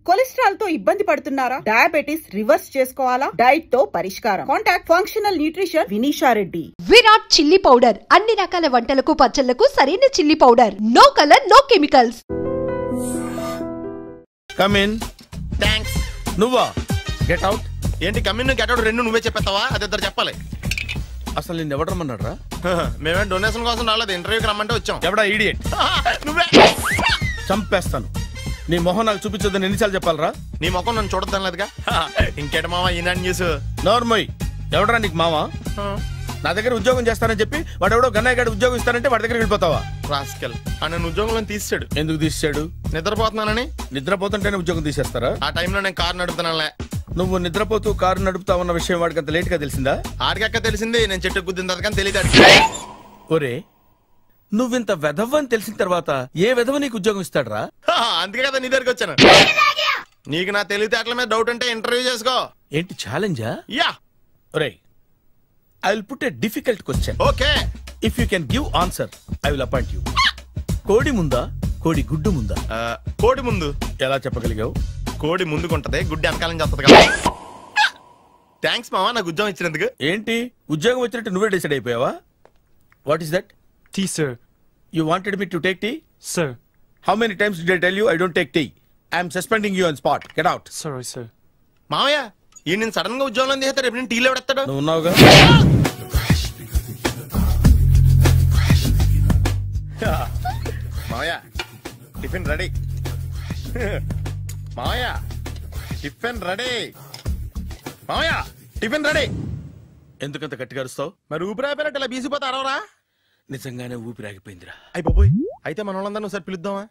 Cholesterol తో ఇబ్బంది పడుతున్నారా? డయాబెటిస్ రివర్స్ చేసుకోవాలా? డైట్ తో పరిష్కారం. Contact functional nutrition Vinisha Reddy. Virat chilli powder అన్ని రకాల వంటలకు పచ్చళ్లకు సరైన chilli powder. No colour no chemicals. Come in. Thanks. నువ్వా? Get out. ఏంటి కమ్ ఇన్ గెట్ అవుట్ రెండు నువ్వే చెప్పేస్తావా? అది ఇద్దరు చెప్పాలి. అసలు నేను ఎవరు రమ్మన్నాడు రా? మేమే డొనేషన్ కోసం రాలేదు, ఇంటర్వ్యూకి రమ్మంటే వచ్చాం. ఎవడా ఈడియట్? నువ్వే. చంపేస్తాను. నీ మొహం నాకు చూపించొద్దని ఎన్నిసార్లు చెప్పాలరా? నీ ముఖం నన్ను చూడద్దనలేదుగా. ఇంకేట మామ ఈనాడు న్యూస్. నోర్మోయ్. ఎవడరా నీకు మావా? నా దగ్గర ఉద్యోగం చేస్తానని చెప్పి వాడెవడో గన్నయ్య గారి ఉద్యోగం ఇస్తానంటే వాడి దగ్గర వెళ్ళిపోతావా? రాస్కల్. నన్ను ఉద్యోగంలో తీసాడు. ఎందుకు తీసాడు? నిద్రపోతున్నానని. నిద్రపోతుంటేనే ఉద్యోగం తీసేస్తారా? ఆ టైంలో నేను కారు నడుపుతున్నానులే. నువ్వు నిద్రపోతూ కారు నడుపుతావన్న విషయం వాడికి అంత లేట్ గా తెలిసిందా? ఆడికక్క తెలిసింది, నేను చెట్టు గుద్దిన తర్వాత కానీ తెలియదు. ఒరే, నువ్వింత వెధవని తెలిసిన తర్వాత ఏ వెధవ నీకు ఉద్యోగం ఇస్తాడరా? అందుకే కదా నీ దగ్గరికి వచ్చాను. నీకు నా తెలివితేటల మీద డౌట్ అంటే ఇంటర్వ్యూ చేసుకో. ఏంటి ఛాలెంజా? యా. ఒరే, I will put a difficult question. Okay. If you can give answer I will appoint you. కోడి ముందా, కోడి గుడ్డు ముందా? కోడి ముందు. ఎలా చెప్పగలిగావు? కోడి ముందుకుంటది, గుడ్డి వెనకాలని చేస్తుంది కదా. థ్యాంక్స్ మామా నాకు ఉద్యోగం ఇచ్చినందుకు. ఏంటి ఉద్యోగం వచ్చినట్టు నువ్వే డిసైడ్ అయిపోయావా? What is that? Tea, sir. You wanted me to take tea? Sir. How many times did I tell you I don't take tea? I am suspending you on spot. Get out. Sorry, sir. మామయ్య ఈ నేను sudden గా ఉద్యోగంలో తీసేస్తాడు. రేపు నేను టీలో పెడతాడు. నువ్వు ఉన్నావుగా. మామయ్య టిఫిన్ రెడీ. మామయ్య టిఫిన్ రెడీ. మామయ్య టిఫిన్ రెడీ. ఎందుకంత గట్టిగా అరుస్తావు? మరి ఊపిరాయిపోయినట్టు ఇలా బీసిపోతే అరవరా? నిజంగానే ఊపిరాగిపోయిందిరా. అయ్యి బాబోయ్, అయితే మన వాళ్ళందరినీ ఒకసారి పిలుద్దామా?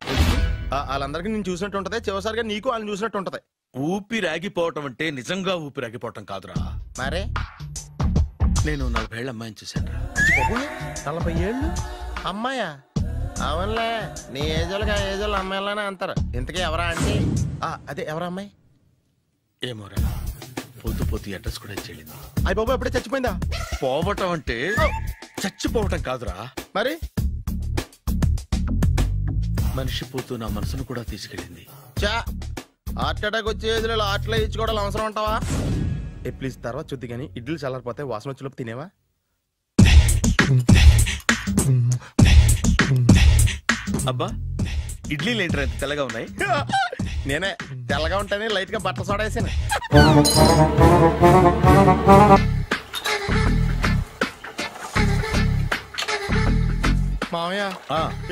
వాళ్ళందరికీ నేను చూసినట్టు ఉంటది, చివరిసారిగా నీకు వాళ్ళని చూసినట్టు ఉంటది. ఊపిరాగిపోవటం అంటే నిజంగా ఊపిరాగిపోవటం కాదురా. మరే నేను 40 ఏళ్ల అమ్మాయిని చూశాను. 40 ఏళ్ళు అమ్మాయా? అవునులే, నీ ఏజోళ్ళకి ఆ ఏజోళ్ళు అమ్మాయిలానే అంటారు. ఇంతకీ ఎవరా అంటే? అదే ఎవరా అమ్మాయి? ఏమోరా, పొద్దు పొద్దు అడ్రస్ కూడా చెల్లింది. అయ్యి బాబు ఎప్పుడే చచ్చిపోయిందా? పోవటం అంటే చచ్చిపోవటం కాదురా. మరి మనిషి పోతూ నా మనసును కూడా తీసుకెళ్ళింది. చా, హార్ట్ అటాక్ వచ్చే ఏజ్లో హార్ట్లో ఇచ్చుకోవడం అవసరం అంటావా? ప్లీజ్ తర్వాత చూద్ది కానీ ఇడ్లీ చల్లారిపోతే వాసన వచ్చేలోపు తినేవా? అబ్బా, ఇడ్లీలు ఏంటంటే ఎంత తెల్లగా ఉన్నాయి? నేనే తెల్లగా ఉంటానే లైట్ గా బట్టలు సోడా వేసాను. మామయ్య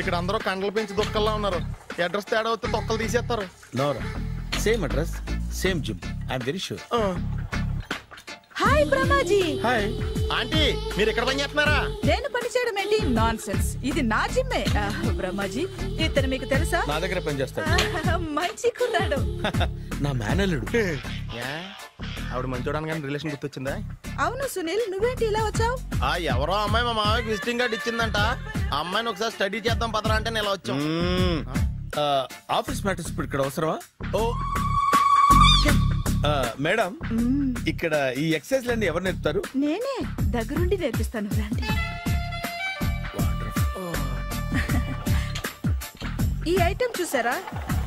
ఇక్కడ అందరూ కండలు పెంచి దుక్కల్లా ఉన్నారు. అడ్రస్ తేడా వస్తే తొక్కలు తీసేస్తారు. నోరా, same address same gym. I'm very sure. Hi Brahmaji. Hi aunty, మీరు ఇక్కడ పని చేస్తున్నారా? నేను పని చేయడం ఏంటి? Nonsense. ఇది నా జిమ్మే. బ్రహ్మాజీ, ఇతను మీకు తెలుసా? నా దగ్గర పని చేస్తాడు. మంచి కుర్రాడు. నా మేనల్లుడు. ఆవిడ మంచోడానికి రిలేషన్ గుర్తొచ్చిందా? అవును సునీల్, నువ్వేంటి ఇలా వచ్చావు? ఎవరో అమ్మాయి మా మామయ్యకి విజిటింగ్ కార్డు ఇచ్చిందంట. ఆ అమ్మాయిని ఒకసారి స్టడీ చేద్దాం పదరా అంటే నేను ఇలా వచ్చాం. ఆఫీస్ మ్యాటర్స్ ఇప్పుడు ఇక్కడ అవసరమా? ఓ మేడం, ఇక్కడ ఈ ఎక్సర్సైజ్ లన్నీ ఎవరు నేర్పుతారు? నేనే దగ్గరుండి నేర్పిస్తాను. రండి. ఈ ఐటెం చూసారా?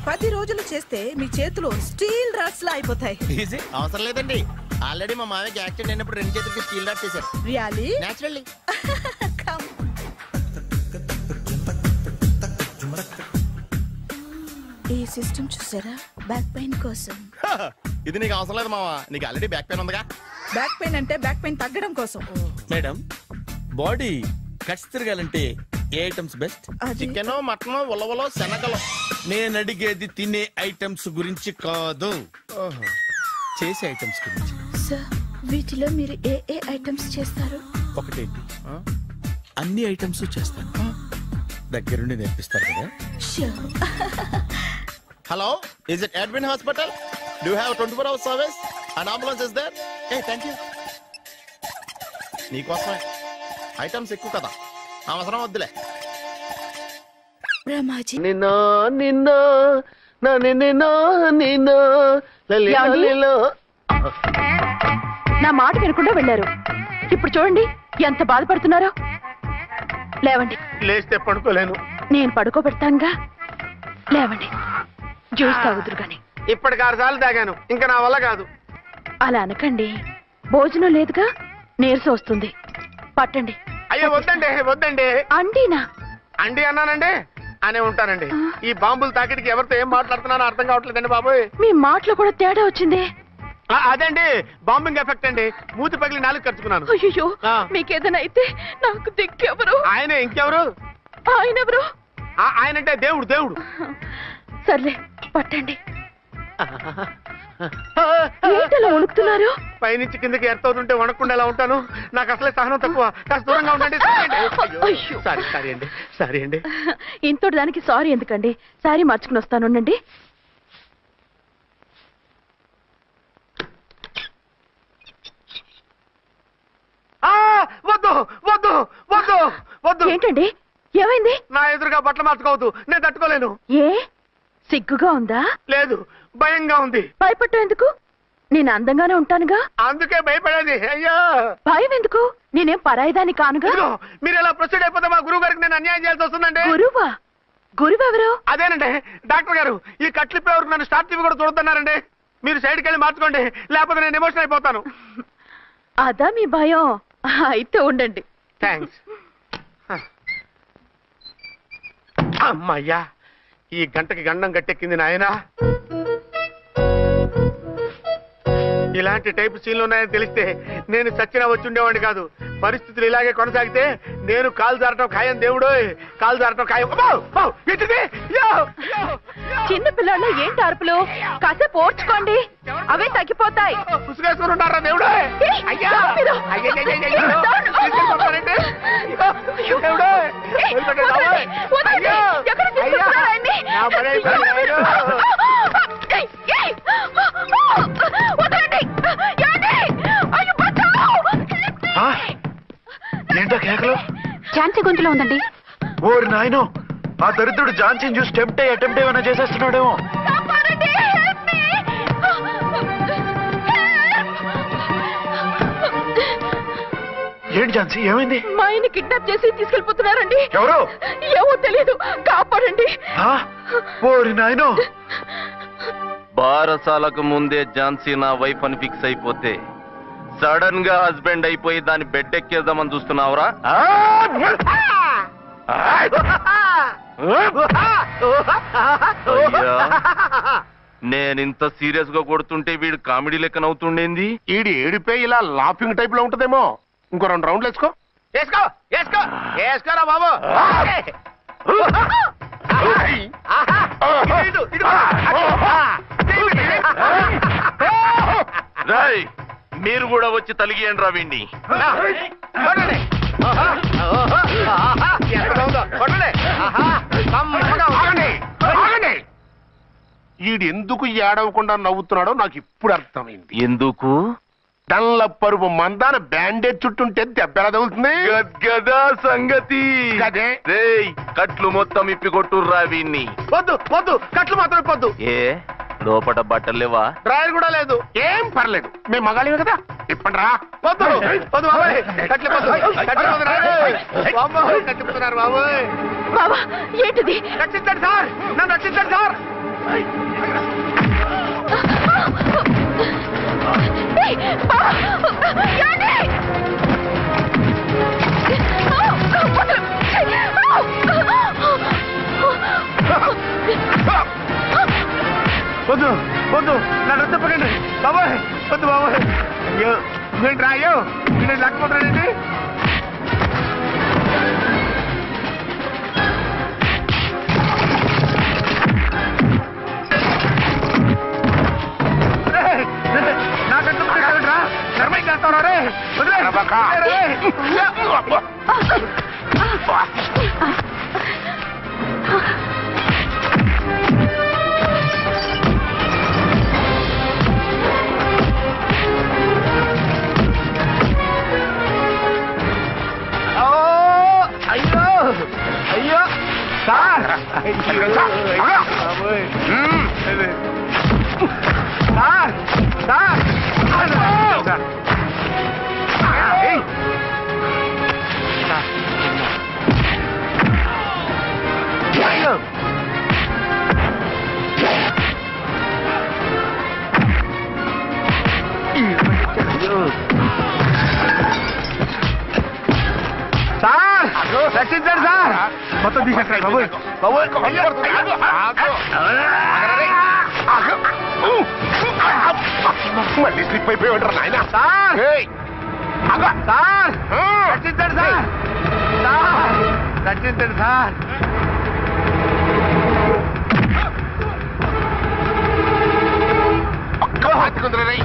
10 రోజులు చేస్తే మీ చేతులు స్టీల్ రాడ్స్ లా అయిపోతాయి. అవసరం లేదండి, ఆల్రెడీ మా మామయ్యకి యాక్సిడెంట్ అయినప్పుడు 2 చేతులకి స్టీల్ రాడ్ చేశారు. రియల్లీ? నేచురల్లీ. ఈ సిస్టమ్ చూసారా? బ్యాక్ పెయిన్ కోసం. ఇది నీకు అవసరం లేదు మావా, నీకు ఆల్రెడీ బ్యాక్ పెయిన్ ఉందిగా. బ్యాక్ పెయిన్ అంటే బ్యాక్ పెయిన్ తగ్గడం కోసం. మేడం, బాడీ కట్స్ తిరగాలంటే ఏ ఐటమ్స్ బెస్ట్? చికెన్, మటన్, ఉలవలో, శనగలు. నేను అడిగేది తినే ఐటమ్స్ గురించి కాదు, చేసే ఐటమ్స్ గురించి. సార్, వీటిలో మీరు ఏ ఏ ఐటమ్స్ చేస్తారు? ఒకటేంటి, అన్ని ఐటమ్స్ చేస్తాను. దగ్గరుండి నేర్పిస్తారు కదా. Hello, is it admin hospital? Do have 24 hours service? And ambulance is there? Thank you. నీకోసమే. ఐటమ్స్ ఎక్కువ కదా, అవసరం వద్దులే. బ్రహ్మాజీ, నా మాట వినకుండా వెళ్ళారు. ఇప్పుడు చూడండి ఎంత బాధపడుతున్నారో. లేవండి. లేస్తే పడుకోలేను. నేను పడుకోబెడతానుగా. లేవండి, జ్యూస్ తాగుదురు గాని. ఇప్పటికి 6 సార్లు తాగాను, ఇంకా నా వల్ల కాదు. అలా అనకండి, భోజనం లేదుగా, నీరసం వస్తుంది. పట్టండి. అయ్యో వద్దండి, వద్దండి. అండినా? అండి అన్నానండి, అనే ఉంటానండి. ఈ బాంబులు తాకిడికి ఎవరితో ఏం మాట్లాడుతున్నానో అర్థం కావట్లేదండి బాబోయ్. మీ మాటలో కూడా తేడా వచ్చింది. అదండి బాంబింగ్ ఎఫెక్ట్ అండి. మూతి పగిలి 4 ఖర్చుకున్నాను. అయ్యో, మీకేదైనా అయితే నాకు దిక్కెవరు? ఆయనే, ఇంకెవరు? ఆయన ఎవరు? ఆయనంటే దేవుడు, దేవుడు. సర్లే, పట్టండి. ఏంటలా వణుకుతున్నారు? పైనుంచి కిందకి ఎర్తవుతుంటే వణకుండా ఎలా ఉంటాను? నాకు అసలే సహనం తక్కువ. కాస్త దూరంగా ఉండండి. సారీ అండి, సారీ అండి. ఇంతటి దానికి సారీ ఎందుకండి? సారీ మార్చుకుని వస్తాను, ఉండండి. వద్దు వద్దు వద్దు వద్దు. ఏంటండి, ఏమైంది? నా ఎదురుగా బట్టలు మార్చుకోవద్దు, నేను తట్టుకోలేను. ఏ సిగ్గుగా ఉందా? లేదు, భయంగా ఉంది. భయపట్టు ఎందుకు? నేను అందంగానే ఉంటానుగా. అందుకే భయపడేది. అయ్యో, భయం ఎందుకు? నేనేం పరాయిదాన్ని కానుగా. మీరు ఎలా ప్రొసీడ్ అయిపోతే మా గురువు గారికి నేను అన్యాయం చేయాల్సి వస్తుందండి. గురువా? గురువెవరు? అదేనండి డాక్టర్ గారు. ఈ కట్లిప్పే వరకు నన్ను స్టార్ట్ టీవీ కూడా చూడొద్దన్నారండి. మీరు సైడ్కి వెళ్ళి మార్చుకోండి, లేకపోతే నేను ఎమోషన్ అయిపోతాను. అదా మీ భయం? అయితే ఉండండి. థ్యాంక్స్. అమ్మయ్యా, ఈ గంటకి గండం గట్టెక్కింది నాయనా. ఇలాంటి టైప్ సీన్లు ఉన్నాయని తెలిస్తే నేను చచ్చినా వచ్చి ఉండేవాడిని కాదు. పరిస్థితులు ఇలాగే కొనసాగితే నేను కాలు జారటం ఖాయం. దేవుడు, కాలు జారటం ఖాయం. చిన్న పిల్లలు ఏంటి అరుపులు? కాసేపు ఓర్చుకోండి, అవే తగ్గిపోతాయి. ఉసుగేసుకుని ఉంటారా దేవుడు? ఏంటో కేకలు? ఝాన్సీ గొంతులో ఉందండి. ఓరి నాయనో, ఆ దరిద్రుడు ఝాన్సీని చూసి అటెంప్ట్ ఏమైనా చేసేస్తున్నాడేమో. ఏంటి ఝాన్సీ, ఏమైంది? మా ఆయన కిడ్నాప్ చేసి తీసుకెళ్లిపోతున్నారండి. ఎవరు? ఏమో తెలియదు, కాపాడండి. ఓరి నాయనో. బారసాలకు ముందే ఝాన్సీ నా వైఫ్ అని ఫిక్స్ అయిపోతే సడన్ గా హస్బెండ్ అయిపోయి దాన్ని బెడ్ ఎక్కేద్దామని చూస్తున్నావురా? నేనింత సీరియస్ గా కొడుతుంటే వీడు కామెడీ లెక్క నవ్వుతుండేంది? ఈడి ఏడిపోయి ఇలా లాఫింగ్ టైప్ లో ఉంటదేమో. ఇంకో 2 రౌండ్లు వేసుకో. వేసుకో వేసుకో వేసుకోరా బాబు. రాయ్, మీరు కూడా వచ్చి తలిగియండి రా వీణ్ణి. ఈడు ఎందుకు ఏడవకుండా నవ్వుతున్నాడో నాకు ఇప్పుడు అర్థమైంది. ఎందుకు? డల్ల పరుపు మందాన బ్యాండేజ్ చుట్టుంటే దెబ్బెలా తగులుతుంది గదా సంగతి. అదే రేయ్, కట్లు మొత్తం ఇప్పి కొట్టుర్రా వీణ్ణి. వద్దు వద్దు, కట్లు మాత్రం ఇప్పొద్దు. ఏ లోపట బట్టలు లేవా? డ్రాయర్ కూడా లేదు. ఏం పర్లేదు, మేము మగాళివి కదా. ఇప్పండి రా. వద్దు వద్దు బాబాయ్, కట్టిపోతున్నారు బాబోయ్. బాబా, ఏంటిది? రక్షించండి సార్, నన్ను రక్షించండి సార్. వద్దు వద్దు, నన్ను చెప్పకండి బాబాయ్. వద్దు బాబాయ్. అయ్యో నేను రాయో, నేను లేకపోతానండి. అయ్యో సార్, సార్ రక్షించండి సార్. మొత్తం తీసేస్తాయి బాబు. మళ్ళీ స్లిప్ అయిపోయి ఉంటారు నాయన. సార్ సార్ రక్షించండి సార్. సార్ రక్షించండి సార్. హాతికుందరై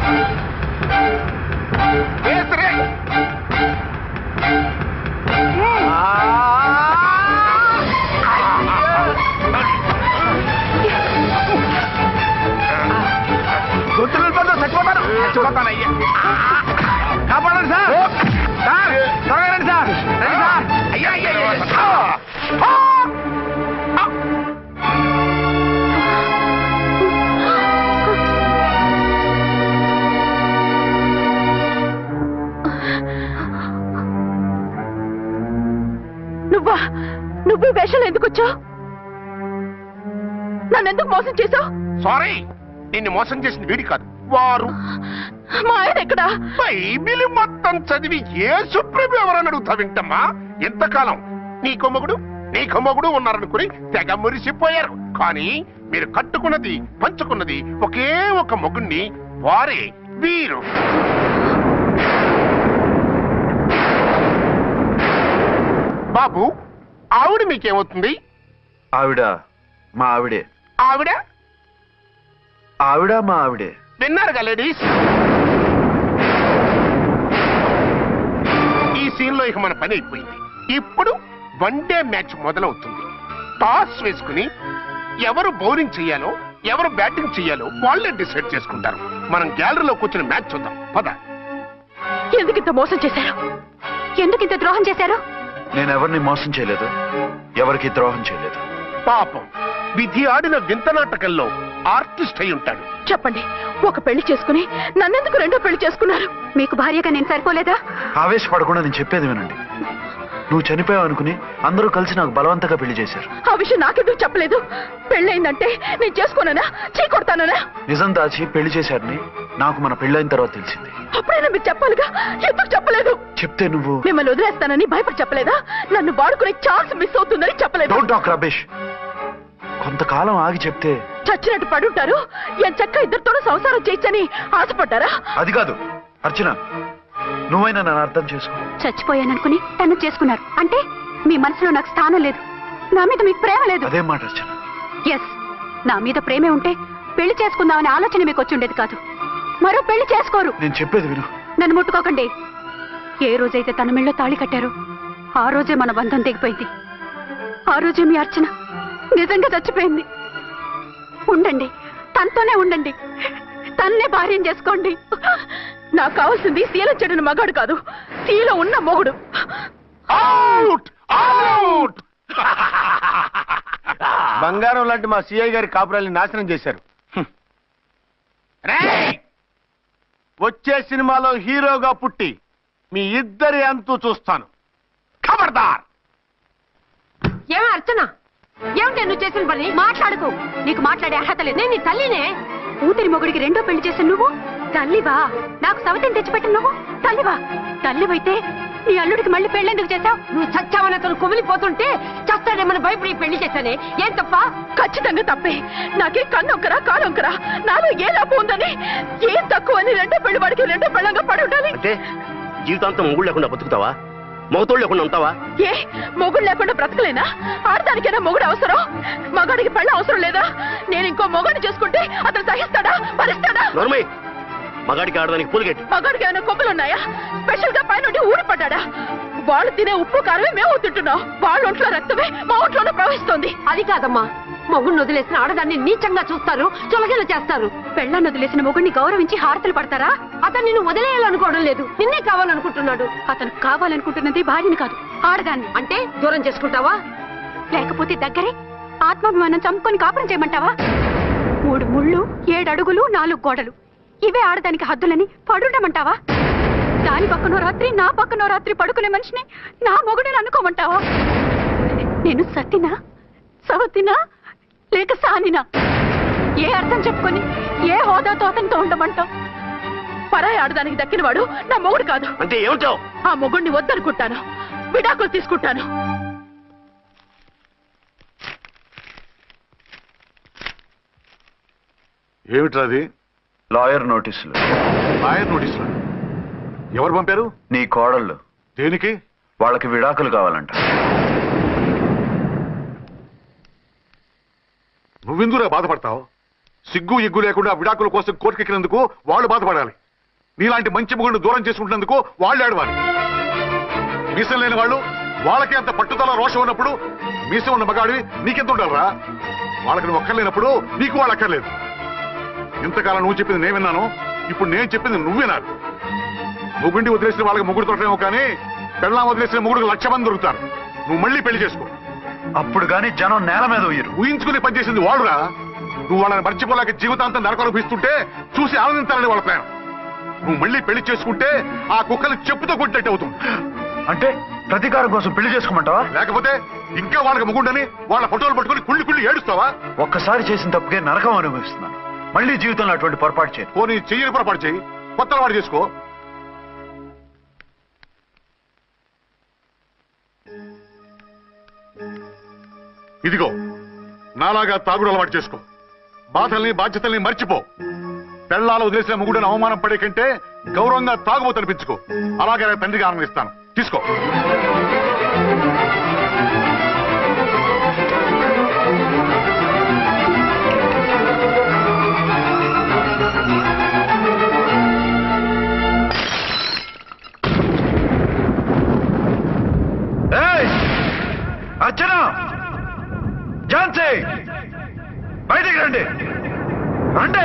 గొంతులు చచ్చిపోతానయ్యా. కాపాడండి సార్. సార్ త్వరగా రండి సార్. రండి సార్. అయ్యా అయ్యా. నువ్వు వేషాలు ఎందుకు వచ్చావు? నన్నెందుకు మోసం చేశావు? సారీ, నిన్ను మోసం చేసిన వీడి కాదు, వారు. మా ఆయన ఎక్కడా? బైబిల్ మొత్తం చదివి యేసు ప్రభు ఎవరని అడుగుతా వింటమ్మా. ఎంతకాలం నీ కొమ్మగుడు ఉన్నారనుకుని తెగ మురిసిపోయారు. కానీ మీరు కట్టుకున్నది పంచుకున్నది ఒకే ఒక మొగుణ్ణి, వారే వీరు. బాబు, ఆవిడ మీకేమవుతుంది? ఆవిడ మా ఆవిడే. ఆవిడ ఆవిడ మా ఆవిడే. విన్నారుగా లేడీస్? ఈ సీన్ లో ఇక మన పని అయిపోయింది. ఇప్పుడు వన్డే మ్యాచ్ మొదలవుతుంది. టాస్ వేసుకుని ఎవరు బౌలింగ్ చెయ్యాలో ఎవరు బ్యాటింగ్ చెయ్యాలో వాళ్ళే డిసైడ్ చేసుకుంటారు. మనం గ్యాలరీలో కూర్చుని మ్యాచ్ చూద్దాం. పద. ఎందుకింత మోసం చేశారు? ఎందుకింత ద్రోహం చేశారు? నేను ఎవరిని మోసం చేయలేదు, ఎవరికి ద్రోహం చేయలేదు. పాపం, విధి ఆడిన వింత నాటకంలో ఆర్టిస్ట్ అయి ఉంటాడు. చెప్పండి, ఒక పెళ్లి చేసుకుని నన్నెందుకు రెండో పెళ్లి చేసుకున్నారు? మీకు భార్యగా నేను సరిపోలేదా? ఆవేశపడకుండా నేను చెప్పేది వినండి. నువ్వు చనిపోయావు అనుకుని అందరూ కలిసి నాకు బలవంతంగా పెళ్లి చేశారు. ఆ విషయం నాకెందుకు చెప్పలేదు? పెళ్ళయిందంటే నేను చేసుకోనా, చీకొడతానా? నిజం దాచి పెళ్లి చేశారని నాకు మన పెళ్ళైన తర్వాత తెలిసింది. అప్పుడైనా మీరు చెప్పాలిగా, ఎందుకు చెప్పలేదు? చెప్తే నువ్వు మిమ్మల్ని వదిలేస్తానని భయపడి చెప్పలేదా? నన్ను వాడుకునే ఛాన్స్ మిస్ అవుతుందని చెప్పలేదు. Don't talk రబేష్. కొంతకాలం ఆగి చెప్తే చచ్చినట్టు పడుంటారు. ఎంచక్క ఇద్దరితోనూ సంసారం చేయొచ్చని ఆశపడ్డారా? అది కాదు అర్చన, నువ్వైనా నన్ను అర్థం చేసుకో. చచ్చిపోయాననుకుని తను చేసుకున్నారు అంటే మీ మనసులో నాకు స్థానం లేదు, నా మీద మీకు ప్రేమ లేదు. అదే మాట అర్చన. ఎస్, నా మీద ప్రేమే ఉంటే పెళ్లి చేసుకుందామనే ఆలోచన మీకు వచ్చి ఉండేది కాదు. మరో పెళ్లి చేసుకోరు. నేను చెప్పేది విను. నన్ను ముట్టుకోకండి. ఏ రోజైతే తన మెళ్ళో తాళి కట్టారో ఆ రోజే మన బంధం తెగిపోయింది. ఆ రోజే మీ అర్చన నిజంగా చచ్చిపోయింది. ఉండండి, తనతోనే ఉండండి, తన్నే భార్యం చేసుకోండి. నాకు కావాల్సింది శీలం చెడిన మగాడు కాదు, శీలం ఉన్న మొగుడు. బంగారం లాంటి మా సిఐ గారి కాపురాల్ని నాశనం చేశారు. వచ్చే సినిమాలో హీరోగా పుట్టి మీ ఇద్దరి అంతు చూస్తాను. ఖబర్దార్. ఏమో అర్చన, ఏమిటి నువ్వు చేసిన పని? మాట్లాడుకో, నీకు మాట్లాడే అర్హత లేదు. నేను నీ తల్లినే. కూతురి మొగుడికి రెండో పెళ్లి చేసిన నువ్వు తల్లివా? నాకు సవతిని తెచ్చిపెట్టిన నువ్వు తల్లివా? తల్లివైతే నీ అల్లుడికి మళ్ళీ పెళ్ళెందుకు చేశావు? నువ్వు చచ్చావని అతను కుమిలిపోతుంటే చస్తాడేమని భయపడి పెళ్లి చేశానే. ఏం తప్ప? ఖచ్చితంగా తప్పే. నాకే కన్నొక్కరా కాలొక్కరా, నాలో ఏ లాభం ఉందని, ఏం తక్కువ అని రెండో పెళ్లి వాడికి రెండో పెళ్ళంగా పడి ఉండాలి. అంటే జీవితాంతం మొగుడు లేకుండా బతుకుతావా? మొగతోడు లేకుండా ఉంటావా? ఏ మొగుడు లేకుండా బ్రతకలేనా? ఆడదానికైనా మొగుడు అవసరం, మగాడికి పెళ్ళ అవసరం లేదా? నేను ఇంకో మొగాడిని చేసుకుంటే అతను సహిస్తాడా, భరిస్తాడా? మగాడికి ఆడదానికి పూలిగెట్టి. మగాడికి ఏమైనా కొమ్ములున్నాయా? స్పెషల్ గా పైనుండి ఊడిపడ్డా? వాళ్ళు తినే ఉప్పు కారమే మేము తింటున్నాం. వాళ్ళ ఒంట్లో రక్తమే మా ఒంట్లోనే ప్రవహిస్తోంది. అది కాదమ్మా, మొగుడిని వదిలేసిన ఆడదాన్ని నీచంగా చూస్తారు, చులకన చేస్తారు. పెళ్ళాన్ని వదిలేసిన మొగుడిని గౌరవించి హారతలు పడతారా? అతను నిన్ను వదిలేయాలనుకోవడం లేదు, నిన్నే కావాలనుకుంటున్నాడు. అతను కావాలనుకుంటున్నది భార్యని కాదు, ఆడదాన్ని. అంటే దూరం చేసుకుంటావా? లేకపోతే దగ్గరే ఆత్మాభిమానం చంపుకొని కాపురం చేయమంటావా? 3 ముళ్ళు 7 అడుగులు 4 గోడలు, ఇవే ఆడదానికి హద్దులని పడుండమంటావా? దాని పక్కనో రాత్రి నా పక్కనో రాత్రి పడుకునే మనిషిని నా మొగుడని అనుకోమంటావా? నేను సతినా, సవతినా, లేక సానినా? ఏ అర్థం చెప్పుకొని ఏ హోదాతో అతనితో ఉండమంటావు? పరాయి ఆడదానికి దక్కినవాడు నా మొగుడు కాదు. అంటే ఏమిటావు? ఆ మొగుడిని వద్దనుకుంటాను, విడాకులు తీసుకుంటాను. ఏమిట్రాది? లాయర్ నోటీసులు. లాయర్ నోటీసులు ఎవరు పంపారు? నీ కోడళ్ళు. దేనికి? వాళ్ళకి విడాకులు కావాలంట. నువ్వెందుకురా బాధపడతావు? సిగ్గు ఎగ్గు లేకుండా విడాకుల కోసం కోర్టుకెక్కినందుకు వాళ్ళు బాధపడాలి. నీలాంటి మంచి మొగుడిని దూరం చేసుకుంటున్నందుకు వాళ్ళు ఏడవాలి. మీసం లేని వాళ్ళు వాళ్ళకి అంత పట్టుదల రోషం ఉన్నప్పుడు మీసం ఉన్న మగాడివి నీకెంత ఉండాలరా? వాళ్ళకి నువ్వు అక్కర్లేనప్పుడు నీకు వాళ్ళు అక్కర్లేదు. ఇంతకాలం నువ్వు చెప్పింది నేను విన్నాను, ఇప్పుడు నేను చెప్పింది నువ్వేనాలి. మొగుండి వదిలేసిన వాళ్ళకి మొగుడు దొరకలేమో కానీ పెళ్ళాం వదిలేసిన మొగుడికి 1,00,000 మంది దొరుకుతారు. నువ్వు మళ్ళీ పెళ్లి చేసుకో. అప్పుడు గాని జనం నేల మీద ఉయ్యరు. ఊహించుకుని పనిచేసింది వాడురా. నువ్వు వాళ్ళని మర్చిపోలేక జీవితాంతం నరకం అనుభవిస్తుంటే చూసి ఆనందించాలని వాళ్ళ ప్రయాణం. నువ్వు మళ్ళీ పెళ్లి చేసుకుంటే ఆ కుక్కలు చెప్పుతో కొట్టినట్టు అవుతుంది. అంటే ప్రతీకారం కోసం పెళ్లి చేసుకోమంటావా? లేకపోతే ఇంకా వాళ్ళకి మొగుండని వాళ్ళ ఫోటోలు పట్టుకుని కుళ్ళి కుళ్ళి ఏడుస్తావా? ఒక్కసారి చేసిన తప్పుకే నరకం అనుభవిస్తున్నాను. మళ్ళీ జీవితంలో అటువంటి పొరపాటు చేయను. పోనీ చెయ్యని పొరపాటు చెయ్యి, కొత్త వాడు చేసుకో. ఇదిగో నాలాగా తాగుడు అలవాటు చేసుకో. బాధల్ని బాధ్యతల్ని మర్చిపో. పెళ్ళాలు వదిలేసిన మొగుడని అవమానం పడే కంటే గౌరవంగా తాగుబోతనిపించుకో. అలాగే తండ్రికి ఆనందిస్తాను. తీసుకో. అర్చన, ఝాన్సీ, బయటికి రండి. అంటే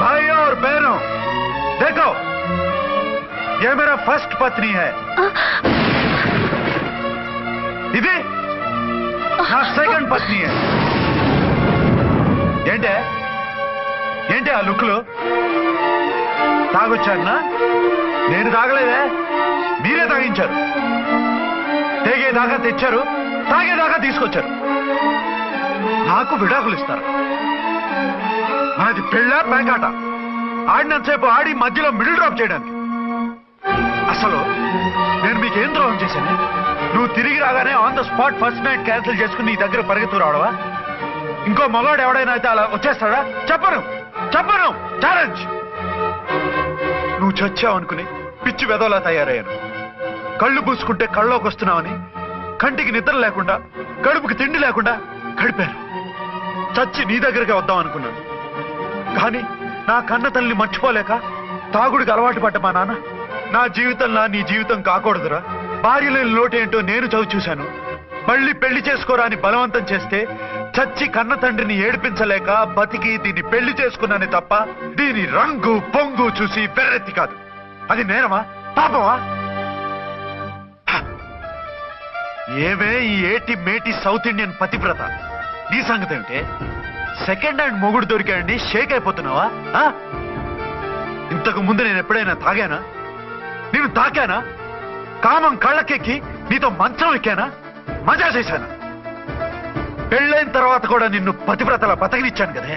भाई और बहनों, देखो ये मेरा फर्स्ट पत्नी है, ఇది నా సెకండ్ పత్ని. ఏంటి ఆ లుక్లు? తాగొచ్చానా? నేను తాగలేదే, మీరే తాగించారు. తెగేదాకా తెచ్చారు, తాగేదాకా తీసుకొచ్చారు. నాకు విడాకులు ఇస్తారు. మనది పెళ్ళా పేకాట? ఆడినంతసేపు ఆడి మధ్యలో మిడిల్ డ్రాప్ చేయడానికి. అసలు నేను మీకేం ద్రోహం చేశాను? నువ్వు తిరిగి రాగానే on the spot first night cancel చేసుకుని నీ దగ్గర పరిగెత్తు రావడవా? ఇంకో మగాడు ఎవడైనా అయితే అలా వచ్చేస్తాడా? చెప్పను ఛాలెంజ్. నువ్వు చచ్చావు అనుకుని పిచ్చి వెదవలా తయారయ్యాను. కళ్ళు పూసుకుంటే కళ్ళలోకి వస్తున్నావని కంటికి నిద్ర లేకుండా కడుపుకి తిండి లేకుండా గడిపాను. చచ్చి నీ దగ్గరగా వద్దాం అనుకున్నాను. కానీ నా కన్న తల్లిని మర్చిపోలేక తాగుడికి అలవాటు పడ్డ మా నాన్న నా జీవితంలా నీ జీవితం కాకూడదురా, భార్య లేని లోటేంటో నేను చవి చూశాను, మళ్ళీ పెళ్లి చేసుకోరా అని బలవంతం చేస్తే చచ్చి కన్న తండ్రిని ఏడిపించలేక బతికి దీన్ని పెళ్లి చేసుకున్నానే తప్ప దీని రంగు పొంగు చూసి వెర్రెత్తి కాదు. అది నేరమా పాపమా? ఏమే ఈ ఏటి మేటి సౌత్ ఇండియన్ పతివ్రత, నీ సంగతి అంటే సెకండ్ హ్యాండ్ మొగుడు దొరికాయండి షేక్ అయిపోతున్నావా? ఇంతకు ముందు నేను ఎప్పుడైనా తాగానా? నేను తాకానా? కామం కళ్ళకెక్కి నీతో మంచం ఎక్కానా? మజా చేశానా? పెళ్ళైన తర్వాత కూడా నిన్ను పతివ్రతలా బతకనిచ్చాను కదే.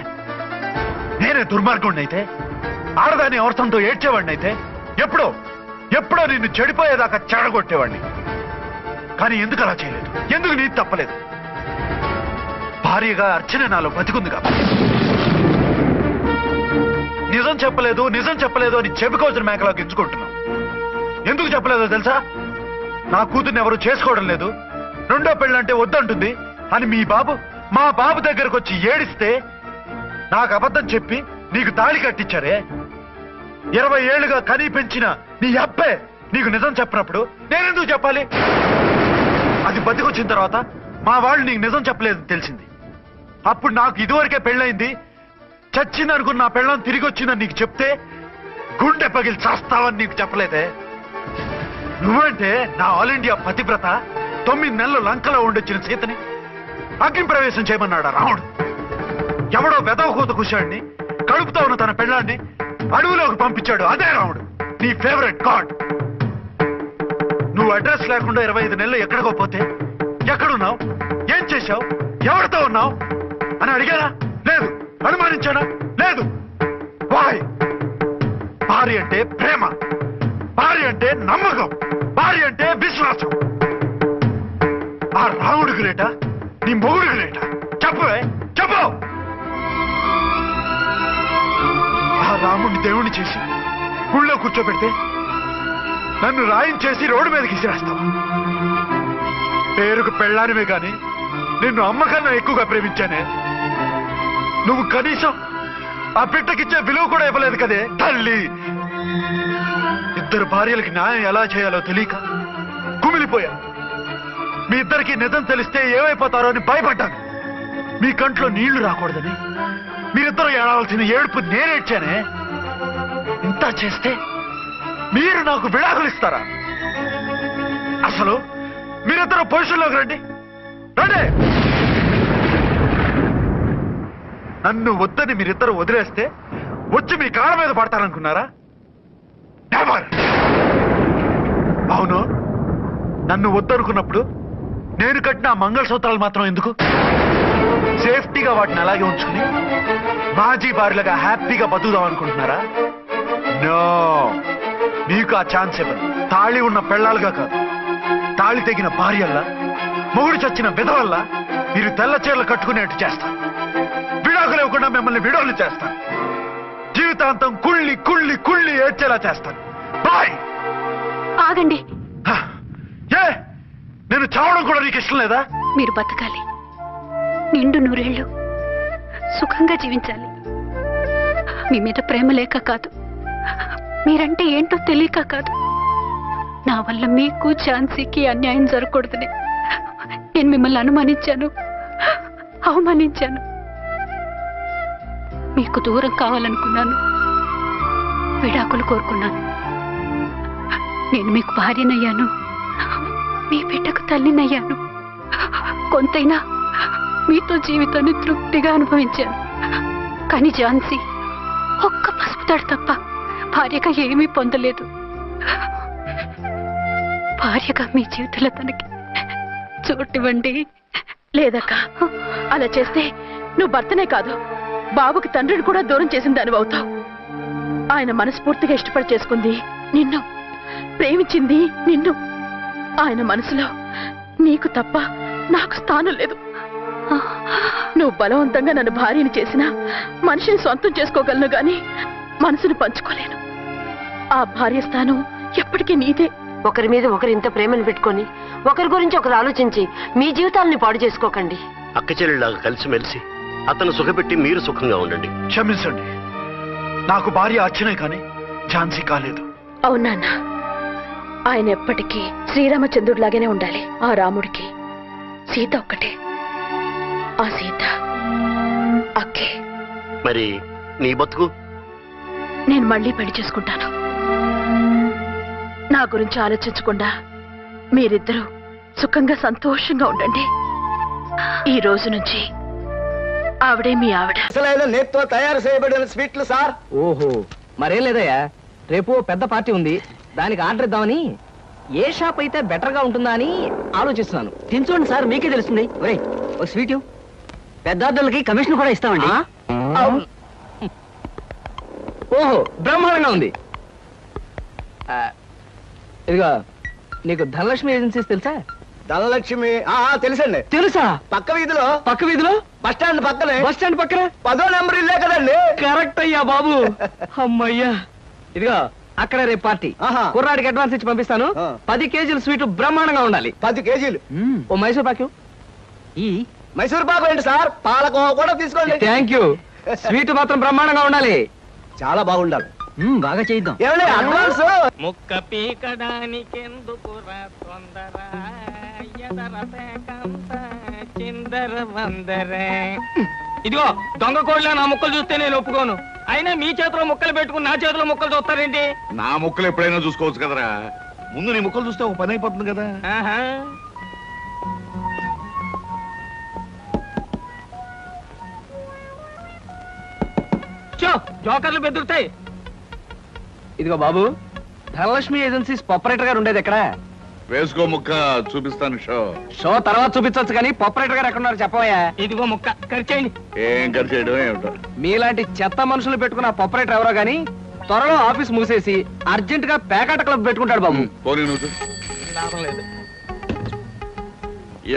నేనే దుర్మార్గుడినైతే, ఆడదాన్ని అవసరంతో ఏడ్చేవాడినైతే ఎప్పుడో నిన్ను చెడిపోయేదాకా చెడగొట్టేవాడిని. కానీ ఎందుకు అలా చేయలేదు? ఎందుకు నీది తప్పలేదు? భార్యగా అర్చన నాలో బతికుంది కాబట్టి. నిజం చెప్పలేదు అని చెప్పుకోవచ్చిన మేకలోకి ఎంచుకుంటున్నావు. ఎందుకు చెప్పలేదో తెలుసా? నా కూతుర్ని ఎవరు చేసుకోవడం లేదు, రెండో పెళ్ళంటే వద్దంటుంది అని మా బాబు దగ్గరకు వచ్చి ఏడిస్తే నాకు అబద్ధం చెప్పి నీకు తాళి కట్టించారే. 20 ఏళ్లుగా కనీ పెంచిన నీ అబ్బే నీకు నిజం చెప్పినప్పుడు నేనెందుకు చెప్పాలి? అది బతికొచ్చిన తర్వాత మా వాళ్ళు నీకు నిజం చెప్పలేదని తెలిసింది. అప్పుడు నాకు ఇదివరకే పెళ్ళయింది, చచ్చిందనుకున్న నా పెళ్ళం తిరిగి వచ్చిందని నీకు చెప్తే గుండె పగిలి చేస్తావని నీకు చెప్పలేదే. నువ్వంటే నా ఆల్ ఇండియా పతివ్రత 9 నెలలు లంకలో ఉండొచ్చిన సీతని అగ్ని ప్రవేశం చేయమన్నాడా రాముడు? ఎవడో వెదవ కూత కుశాడిని కడుపుతో ఉన్న తన పెళ్ళాన్ని అడవులోకి పంపించాడు అదే రాముడు, నీ ఫేవరెట్ గాడ్. నువ్వు అడ్రస్ లేకుండా 25 నెలలు ఎక్కడికో పోతే ఎక్కడున్నావు? ఏం చేశావు? ఎవరితో ఉన్నావు? అని అడిగానా? లేదు. అనుమానించానా? లేదు. వాయ్? భార్య అంటే ప్రేమ, భార్య అంటే నమ్మకం, భార్య అంటే విశ్వాసం. ఆ రాముడు గ్రేటా, నీ మొగుడు గ్రేటా? చెప్పవే, చెప్పు. ఆ రాముడిని దేవుణ్ణి చేసి గుళ్ళో కూర్చోబెడితే నన్ను రాయించేసి రోడ్డు మీదకి విసిరేస్తావా? పేరుకు పెళ్ళానివే గాని నిన్ను అమ్మకన్నా ఎక్కువగా ప్రేమించానే. నువ్వు కనీసం ఆ బిడ్డకిచ్చే విలువ కూడా ఇవ్వలేదు కదే తల్లి. ఇద్దరు భార్యలకి న్యాయం ఎలా చేయాలో తెలియక కుమిలిపోయా. మీ ఇద్దరికి నిజం తెలిస్తే ఏమైపోతారో అని భయపడ్డాను. మీ కంట్లో నీళ్లు రాకూడదని మీరిద్దరూ ఏడవలసిన ఏడుపు నేనేడ్చానే. ఇంత చేస్తే మీరు నాకు విడాకులు ఇస్తారా? అసలు మీరిద్దరూ పొజిషన్లోకి రండి, రండి. నన్ను వద్దని మీరిద్దరు వదిలేస్తే వచ్చి మీ కాళ్ళ మీద పడతారనుకున్నారా? నెవర్. అవును, నన్ను వద్దనుకున్నప్పుడు నేను కట్టిన మంగళసూత్రాలు మాత్రం ఎందుకు? సేఫ్టీగా వాటిని అలాగే ఉంచుకుని మాజీ భార్యలుగా హ్యాపీగా బతుకుదాం అనుకుంటున్నారా? నో, మీకు ఆ ఛాన్స్ ఇవ్వను. తాళి ఉన్న పెళ్ళాలుగా కాదు, తాళి తెగిన భార్యల్లా, మొగుడు చచ్చిన విధవల్లా మీరు తెల్ల చీరలు కట్టుకునేట్టు చేస్తాను. విడాకులు ఇవ్వకుండా మిమ్మల్ని విడాకులు చేస్తాను. జీవితాంతం కుళ్ళి కుళ్ళి కుళ్ళి ఏడ్చేలా చేస్తాను. బాయ్. ఆగండి. ఏ, నేను చావడం కూడా నీకు ఇష్టం లేదా? మీరు బతకాలి, నిండు నూరేళ్లు సుఖంగా జీవించాలి. మీ మీద ప్రేమ లేక కాదు, మీరంటే ఏంటో తెలియక కాదు. నా వల్ల మీకు ఝాన్సీకి అన్యాయం జరగకూడదని నేను మిమ్మల్ని అనుమానించాను, అవమానించాను. మీకు దూరం కావాలనుకున్నాను, విడాకులు కోరుకున్నాను. నేను మీకు భార్యనయ్యాను, మీ బిడ్డకు తల్లినయ్యాను. కొంతైనా మీతో జీవితాన్ని తృప్తిగా అనుభవించాను. కానీ ఝాన్సీ ఒక్క పసుపుతాడు తప్ప భార్యగా ఏమీ పొందలేదు. భార్యగా మీ జీవితంలో తనకి చోటివ్వండి. లేదక్క, అలా చేస్తే నువ్వు భర్తనే కాదు, బాబుకి తండ్రిని కూడా దూరం చేసిన దానివి అవుతావు. ఆయన మనస్ఫూర్తిగా ఇష్టపడి చేసుకుంది నిన్ను, ప్రేమించింది నిన్ను. ఆయన మనసులో నీకు తప్ప నాకు స్థానం లేదు. నువ్వు బలవంతంగా నన్ను భార్యని చేసినా మనిషిని సొంతం చేసుకోగలను గాని మనసును పంచుకోలేను. ఆ భార్య స్థానం ఎప్పటికీ నీదే. ఒకరి మీద ఒకరు ఇంత ప్రేమను పెట్టుకొని ఒకరి గురించి ఒకరు ఆలోచించి మీ జీవితాలని పాడు చేసుకోకండి. అక్క చెల్లెళ్ళలాగా కలిసిమెలిసి అతను సుఖపెట్టి మీరు సుఖంగా ఉండండి. క్షమించండి, నాకు భార్య అర్చనే కానీ ఝాన్సీ కాలేదు. అవునా? ఆయన ఎప్పటికీ శ్రీరామచంద్రుడిలాగానే ఉండాలి. ఆ రాముడికి సీత ఒక్కటే, ఆ సీత అక్కే. మరి నీ బతుకు? నేను మళ్ళీ పెళ్లి చేసుకుంటాను. నా గురించి ఆలోచించకుండా మీరిద్దరూ సుఖంగా సంతోషంగా ఉండండి. ఈ రోజు నుంచి ఆవిడే మీ ఆవిడ. నేత్తో తయారు చేయబడిన స్వీట్లు సార్. ఓహో, మరేం లేదయ్యా, రేపు పెద్ద పార్టీ ఉంది, దానికి ఆర్డర్ ఇద్దామని. ఏ షాప్ అయితే బెటర్ గా ఉంటుందా అని ఆలోచిస్తున్నాను. తినచూడండి సార్, మీకే తెలుస్తుంది. ఒరేయ్, ఓ స్వీట్ పెద్దార్థులకి కమిషన్ కూడా ఇస్తామండి. ఓహో, బ్రహ్మాండంగా ఉంది. ఇదిగా, నీకు ధనలక్ష్మి ఏజెన్సీస్ తెలుసా? ధనలక్ష్మి తెలుసండి. తెలుసా? పక్క వీధిలో. పక్క వీధిలో బస్ స్టాండ్ పక్కనే. బస్ స్టాండ్ పక్కన 10వ నెంబర్ ఇల్లే కదండి. కరెక్ట్ అయ్యా బాబు. అమ్మయ్యా. ఇదిగో, అక్కడ రేపు పార్టీ. కుర్రాడికి అడ్వాన్స్ ఇచ్చి పంపిస్తాను. 10 కేజీలు స్వీట్ బ్రహ్మాండంగా ఉండాలి. 10 కేజీలు. ఓ మైసూర్ పాకు. ఈ మైసూర్ పాకు ఏంటి సార్? పాలకోవా కూడా తీసుకోండి. Thank you. స్వీట్ మాత్రం బ్రహ్మాండంగా ఉండాలి. చాలా బాగుండాలి. బాగా చేద్దాం. ఏమండి అడ్వాన్స్? ముక్క పీకడానికెందుకురా తొందర, చిందర వందరే. ఇదిగో, దొంగ కోళ్ళ నా ముక్కలు చూస్తే నేను ఒప్పుకోను. అయినా మీ చేతిలో ముక్కలు పెట్టుకుని నా చేతిలో ముక్కలు చూస్తారేంటి? నా ముక్కలు ఎప్పుడైనా చూసుకోవచ్చు కదరా. ముందు నీ ముక్కలు చూస్తే ఒక పని అయిపోతుంది కదా. జోకర్లు బెదురుతాయి. ఇదిగో బాబు, ధనలక్ష్మి ఏజెన్సీస్ ఆపరేటర్ గారు ఉండేది ఎక్కడ? వేసుకో ముక్క చూపిస్తాను షో తర్వాత చూపించవచ్చు కానీ ఆపరేటర్ గారు ఎక్కడున్నారు చెప్పవయ్యా. ఇదిగో ముక్క ఖర్చేయండి. ఏం ఖర్చు చేయడం ఏమిటో. మీలాంటి చెత్త మనుషులు పెట్టుకున్న ఆపరేటర్ ఎవరో గానీ త్వరలో ఆఫీస్ మూసేసి అర్జెంట్ గా పేకాట క్లబ్ పెట్టుకుంటాడు బాబు. పోనీ నువ్వు. లాభం లేదు.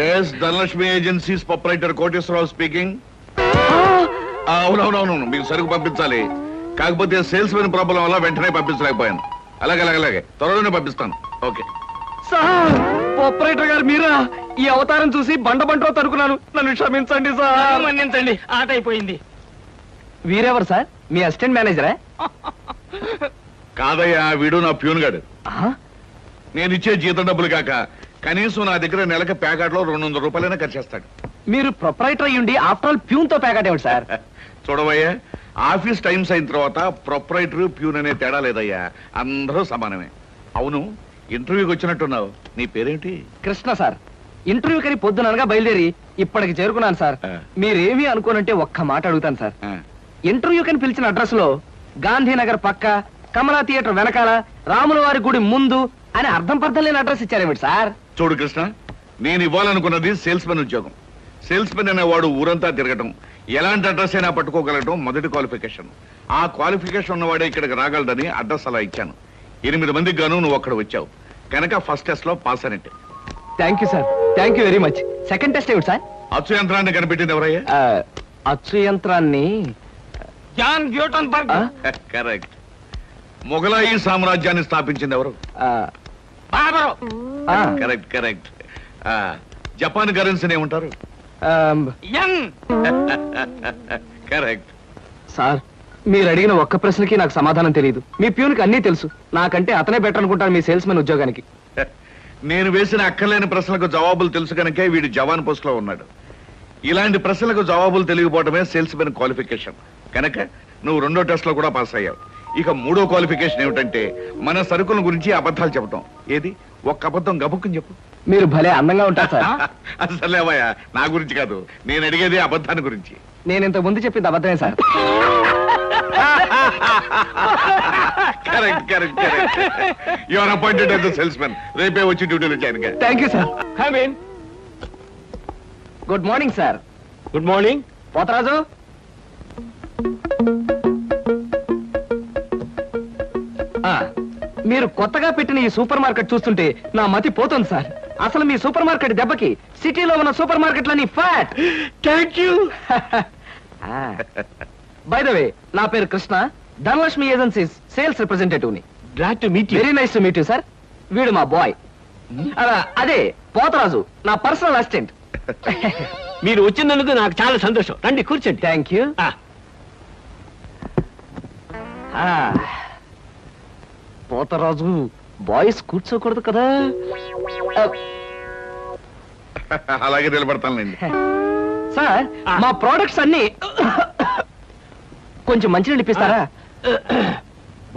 S Dhanalakshmi agencies proprietor Koteswararao speaking. అవునవునవును, మీకు సరుకు పంపించాలి. కాకపోతే సేల్స్ మెన్ ప్రాబ్లం వల్ల వెంటనే పంపించలేకపోయాను. అలాగే త్వరలోనే పంపిస్తాను. ఓకే సార్, ఆపరేటర్ గారు మీరా? ఈ అవతారం చూసి బండబంటో తరుకున్నాను, నన్ను క్షమించండి సార్. మన్నించండి, ఆట అయిపోయింది. వీరెవరు సార్? మీ అసిస్టెంట్ మేనేజరా? కాదయ్యా, వీడు నా ప్యూన్ గాడు. నేను ఇచ్చే జీతం డబ్బులు కాక కనీసం నా దగ్గర నెలకి ప్యాకెట్లో 200 రూపాయలైనా ఖర్చు చేస్తాడు. మీరు ప్రొపరైటర్ అయ్యుండి ఆఫ్టర్ ఆల్ ప్యూన్ తో ప్యాకెట్ ఏమిటి సార్? చూడవయ్యా, ఆఫీస్ టైమ్స్ అయిన తర్వాత ప్రొపరైటర్ ప్యూన్ అనే తేడా లేదయ్యా, అందరూ సమానమే. అవును, ఇంటర్వ్యూకి వచ్చినట్టున్నావు. నీ పేరేంటి? కృష్ణ సార్. ఇంటర్వ్యూ కని పొద్దుననగా బయలుదేరి ఇప్పటికి చేరుకున్నాను సార్. మీరేమీ అనుకోనంటే ఒక్క మాట అడుగుతాను సార్. ఇంటర్వ్యూ కని పిలిచిన అడ్రస్ లో గాంధీనగర్ పక్క, కమలా థియేటర్ వెనకాల, రాముల వారి గుడి ముందు అని అర్థం పర్థం లేని అడ్రస్ ఇచ్చారేమిటి సార్? చూడు కృష్ణ, నేను ఇవ్వాలనుకున్నది సేల్స్ మెన్ ఉద్యోగం. సేల్స్ మెన్ అనేవాడు ఊరంతా తిరగటం, ఎలాంటి అడ్రస్ అయినా పట్టుకోగలగటం మొదటి క్వాలిఫికేషన్. ఆ క్వాలిఫికేషన్ ఉన్నవాడే ఇక్కడికి రాగలడని అడ్రస్ అలా ఇచ్చాను. 8 మందికి గాను నువ్వు అక్కడ వచ్చావు కనుక ఫస్ట్ టెస్ట్ లో పాస్ అనేట్టు. Thank you sir, thank you very much. Second test ఏమిటి సార్? అచ్చు యంత్రాన్ని కనిపెట్టింది ఎవరయ్యా? అచ్చు యంత్రాన్ని జాన్ గ్యూటన్బర్గ్. కరెక్ట్. మొఘలాయి సామ్రాజ్యాన్ని స్థాపించింది ఎవరు? కరెక్ట్. జపాన్ కరెన్సీని ఏమంటారు? కరెక్ట్. సార్, మీరు అడిగిన ఒక్క ప్రశ్నకి నాకు సమాధానం తెలియదు. మీ ప్యూన్కి అన్నీ తెలుసు. నాకంటే అతనే బెటర్ అనుకుంటాను మీ సేల్స్ మెన్ ఉద్యోగానికి. నేను వేసిన అక్కర్లేని ప్రశ్నలకు జవాబులు తెలుసు కనుకే వీడు జవాన్ పోస్ట్ లో ఉన్నాడు. ఇలాంటి ప్రశ్నలకు జవాబులు తెలియకపోవడమే సేల్స్ మెన్ క్వాలిఫికేషన్. కనుక నువ్వు 2వ టెస్ట్ లో కూడా పాస్ అయ్యావు. ఇక 3వ క్వాలిఫికేషన్ ఏమిటంటే మన సరుకుల గురించి అబద్ధాలు చెప్పడం. ఏది? ఒక్క అబద్ధం గబుక్కుని చెప్పు. మీరు భలే అందంగా ఉంటారు సార్. అసలేవయ్యా, నా గురించి కాదు, నేను అడిగేది అబద్ధాన్ని గురించి. నేను ఇంతకు ముందు చెప్పింది అబద్ధమే sir. Correct. You are appointed as the salesmen. రేపే వచ్చి డ్యూటీలో జాయిన్ గా. Thank you sir. Come in. Good morning sir. Good morning. Potharaju, మీరు కొత్తగా పెట్టిన ఈ సూపర్ మార్కెట్ చూస్తుంటే నా మతి పోతుంది సార్. అసలు మీ సూపర్ మార్కెట్ దెబ్బకి సిటీలో ఉన్న సూపర్ మార్కెట్లని ఫ్యాట్. Thank you. By the way, నా పేరు Krishna, Dhanalakshmi agencies sales representative ని. Glad to meet you. Very nice to meet you sir. వీడు మా బాయ్. అదే పోతరాజు, నా పర్సనల్ అసిస్టెంట్. మీరు వచ్చినందుకు నాకు చాలా సంతోషం. రండి కూర్చోండి. Thank you. పోతరాజు, బాయ్స్ కూర్చోకూడదు కదా? అలాగే నిలబడతానండి. సార్, మా ప్రోడక్ట్స్ అన్ని కొంచెం మంచినీళ్ళు ఇప్పిస్తారా?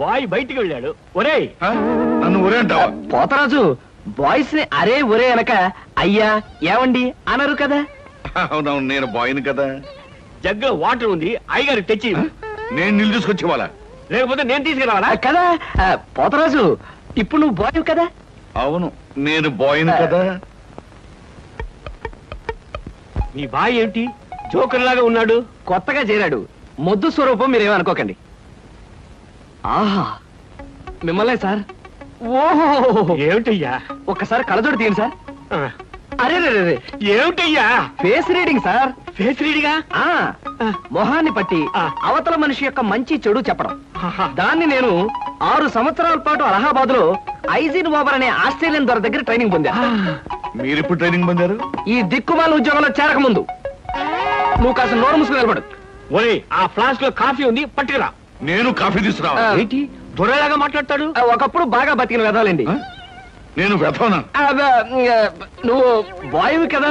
బాయ్ బయటికి వెళ్ళాడు. ఒరేయ్, నన్ను ఒరే అంటావా? పోతరాజు, బాయ్స్ ని అరే ఒరే అనక అయ్యా ఏమండి అనరు కదా? అవునవును, నేను బాయ్ని కదా. జగ్గులో వాటర్ ఉంది, అయ్యగారు తెచ్చి. నేను నీళ్ళు తీసుకొచ్చి ఇవ్వాలా? లేకపోతే నేను తీసుకురావాలా? కదా పోతరాజు, ఇప్పుడు నువ్వు బాయ్ కదా? అవును, నేను బాయ్ని కదా. మీ బాయ్ ఏంటి జోకర్ లాగా ఉన్నాడు? కొత్తగా చేరాడు, మొద్దు స్వరూపం, మీరేమనుకోకండి. ఆహా, మిమ్మల్నే సార్. ఓహో, ఏమిటయ్యా? ఒక్కసారి కళ్ళజోడు తీయండి సార్. అరే ఏమిటయ్యా? Face reading sir. ఫేస్ రీడింగా? మొహాన్ని పట్టి అవతల మనిషి యొక్క మంచి చెడు చెప్పడం. దాన్ని నేను 6 సంవత్సరాల పాటు అలహాబాద్ లో ఐజిన్ ఓబర్ అనే ఆస్ట్రేలియన్ దొర దగ్గర ట్రైనింగ్ పొందా. మీరెప్పుడు ట్రైనింగ్ పొందారు? ఈ దిక్కుమాల ఉద్యోగంలో చేరక ముందు. నువ్వు కాస్త నోరు మూసుకుని నిలబడు. ఓయ్, ఆ ఫ్లాస్క్ లో కాఫీ ఉంది, పట్టుకురా. నేను కాఫీ తీసుకురా. ఏంటి దొరలాగా మాట్లాడతాడు? ఒకప్పుడు బాగా బతికిన వెదవాలండి. నేను వెదవనా? నువ్వు బాయ్వి కదా,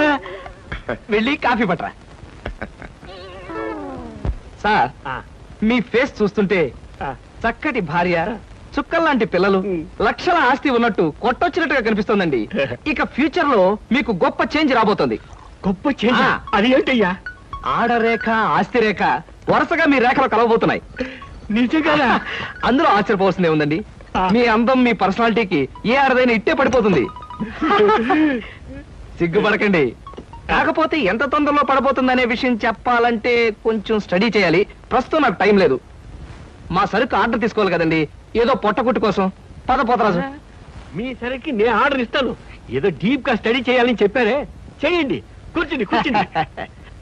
వెళ్ళి కాఫీ పట్టరా. సార్, మీ ఫేస్ చూస్తుంటే చక్కటి భార్య, చుక్కల్లాంటి పిల్లలు, లక్షల ఆస్తి ఉన్నట్టు కొట్టొచ్చినట్టుగా కనిపిస్తోందండి. ఇక ఫ్యూచర్ లో మీకు గొప్ప చేంజ్ రాబోతుంది. గొప్ప చేంజ్? అది ఏంటయ్యా? ఆడరేఖ, ఆస్తి రేఖ వరుసగా మీ రేఖలు కలవబోతున్నాయి. నిజంగా? అందులో ఆశ్చర్యపోవాల్సిందే ఉందండి. మీ అందం, మీ పర్సనాలిటీకి ఏ ఆడదైనా ఇట్టే పడిపోతుంది. సిగ్గుపడకండి. కాకపోతే ఎంత తొందరలో పడబోతుందనే విషయం చెప్పాలంటే కొంచెం స్టడీ చేయాలి. ప్రస్తుతం నాకు టైం లేదు. మా సరుకు ఆర్డర్ తీసుకోవాలి కదండి, ఏదో పొట్టకుట్టు కోసం. పద పోతరాజు. మీ సరికి నేను ఆర్డర్ ఇస్తాను. ఏదో డీప్ గా స్టడీ చేయాలని చెప్పారే, చేయండి. కూర్చుని కూర్చుని.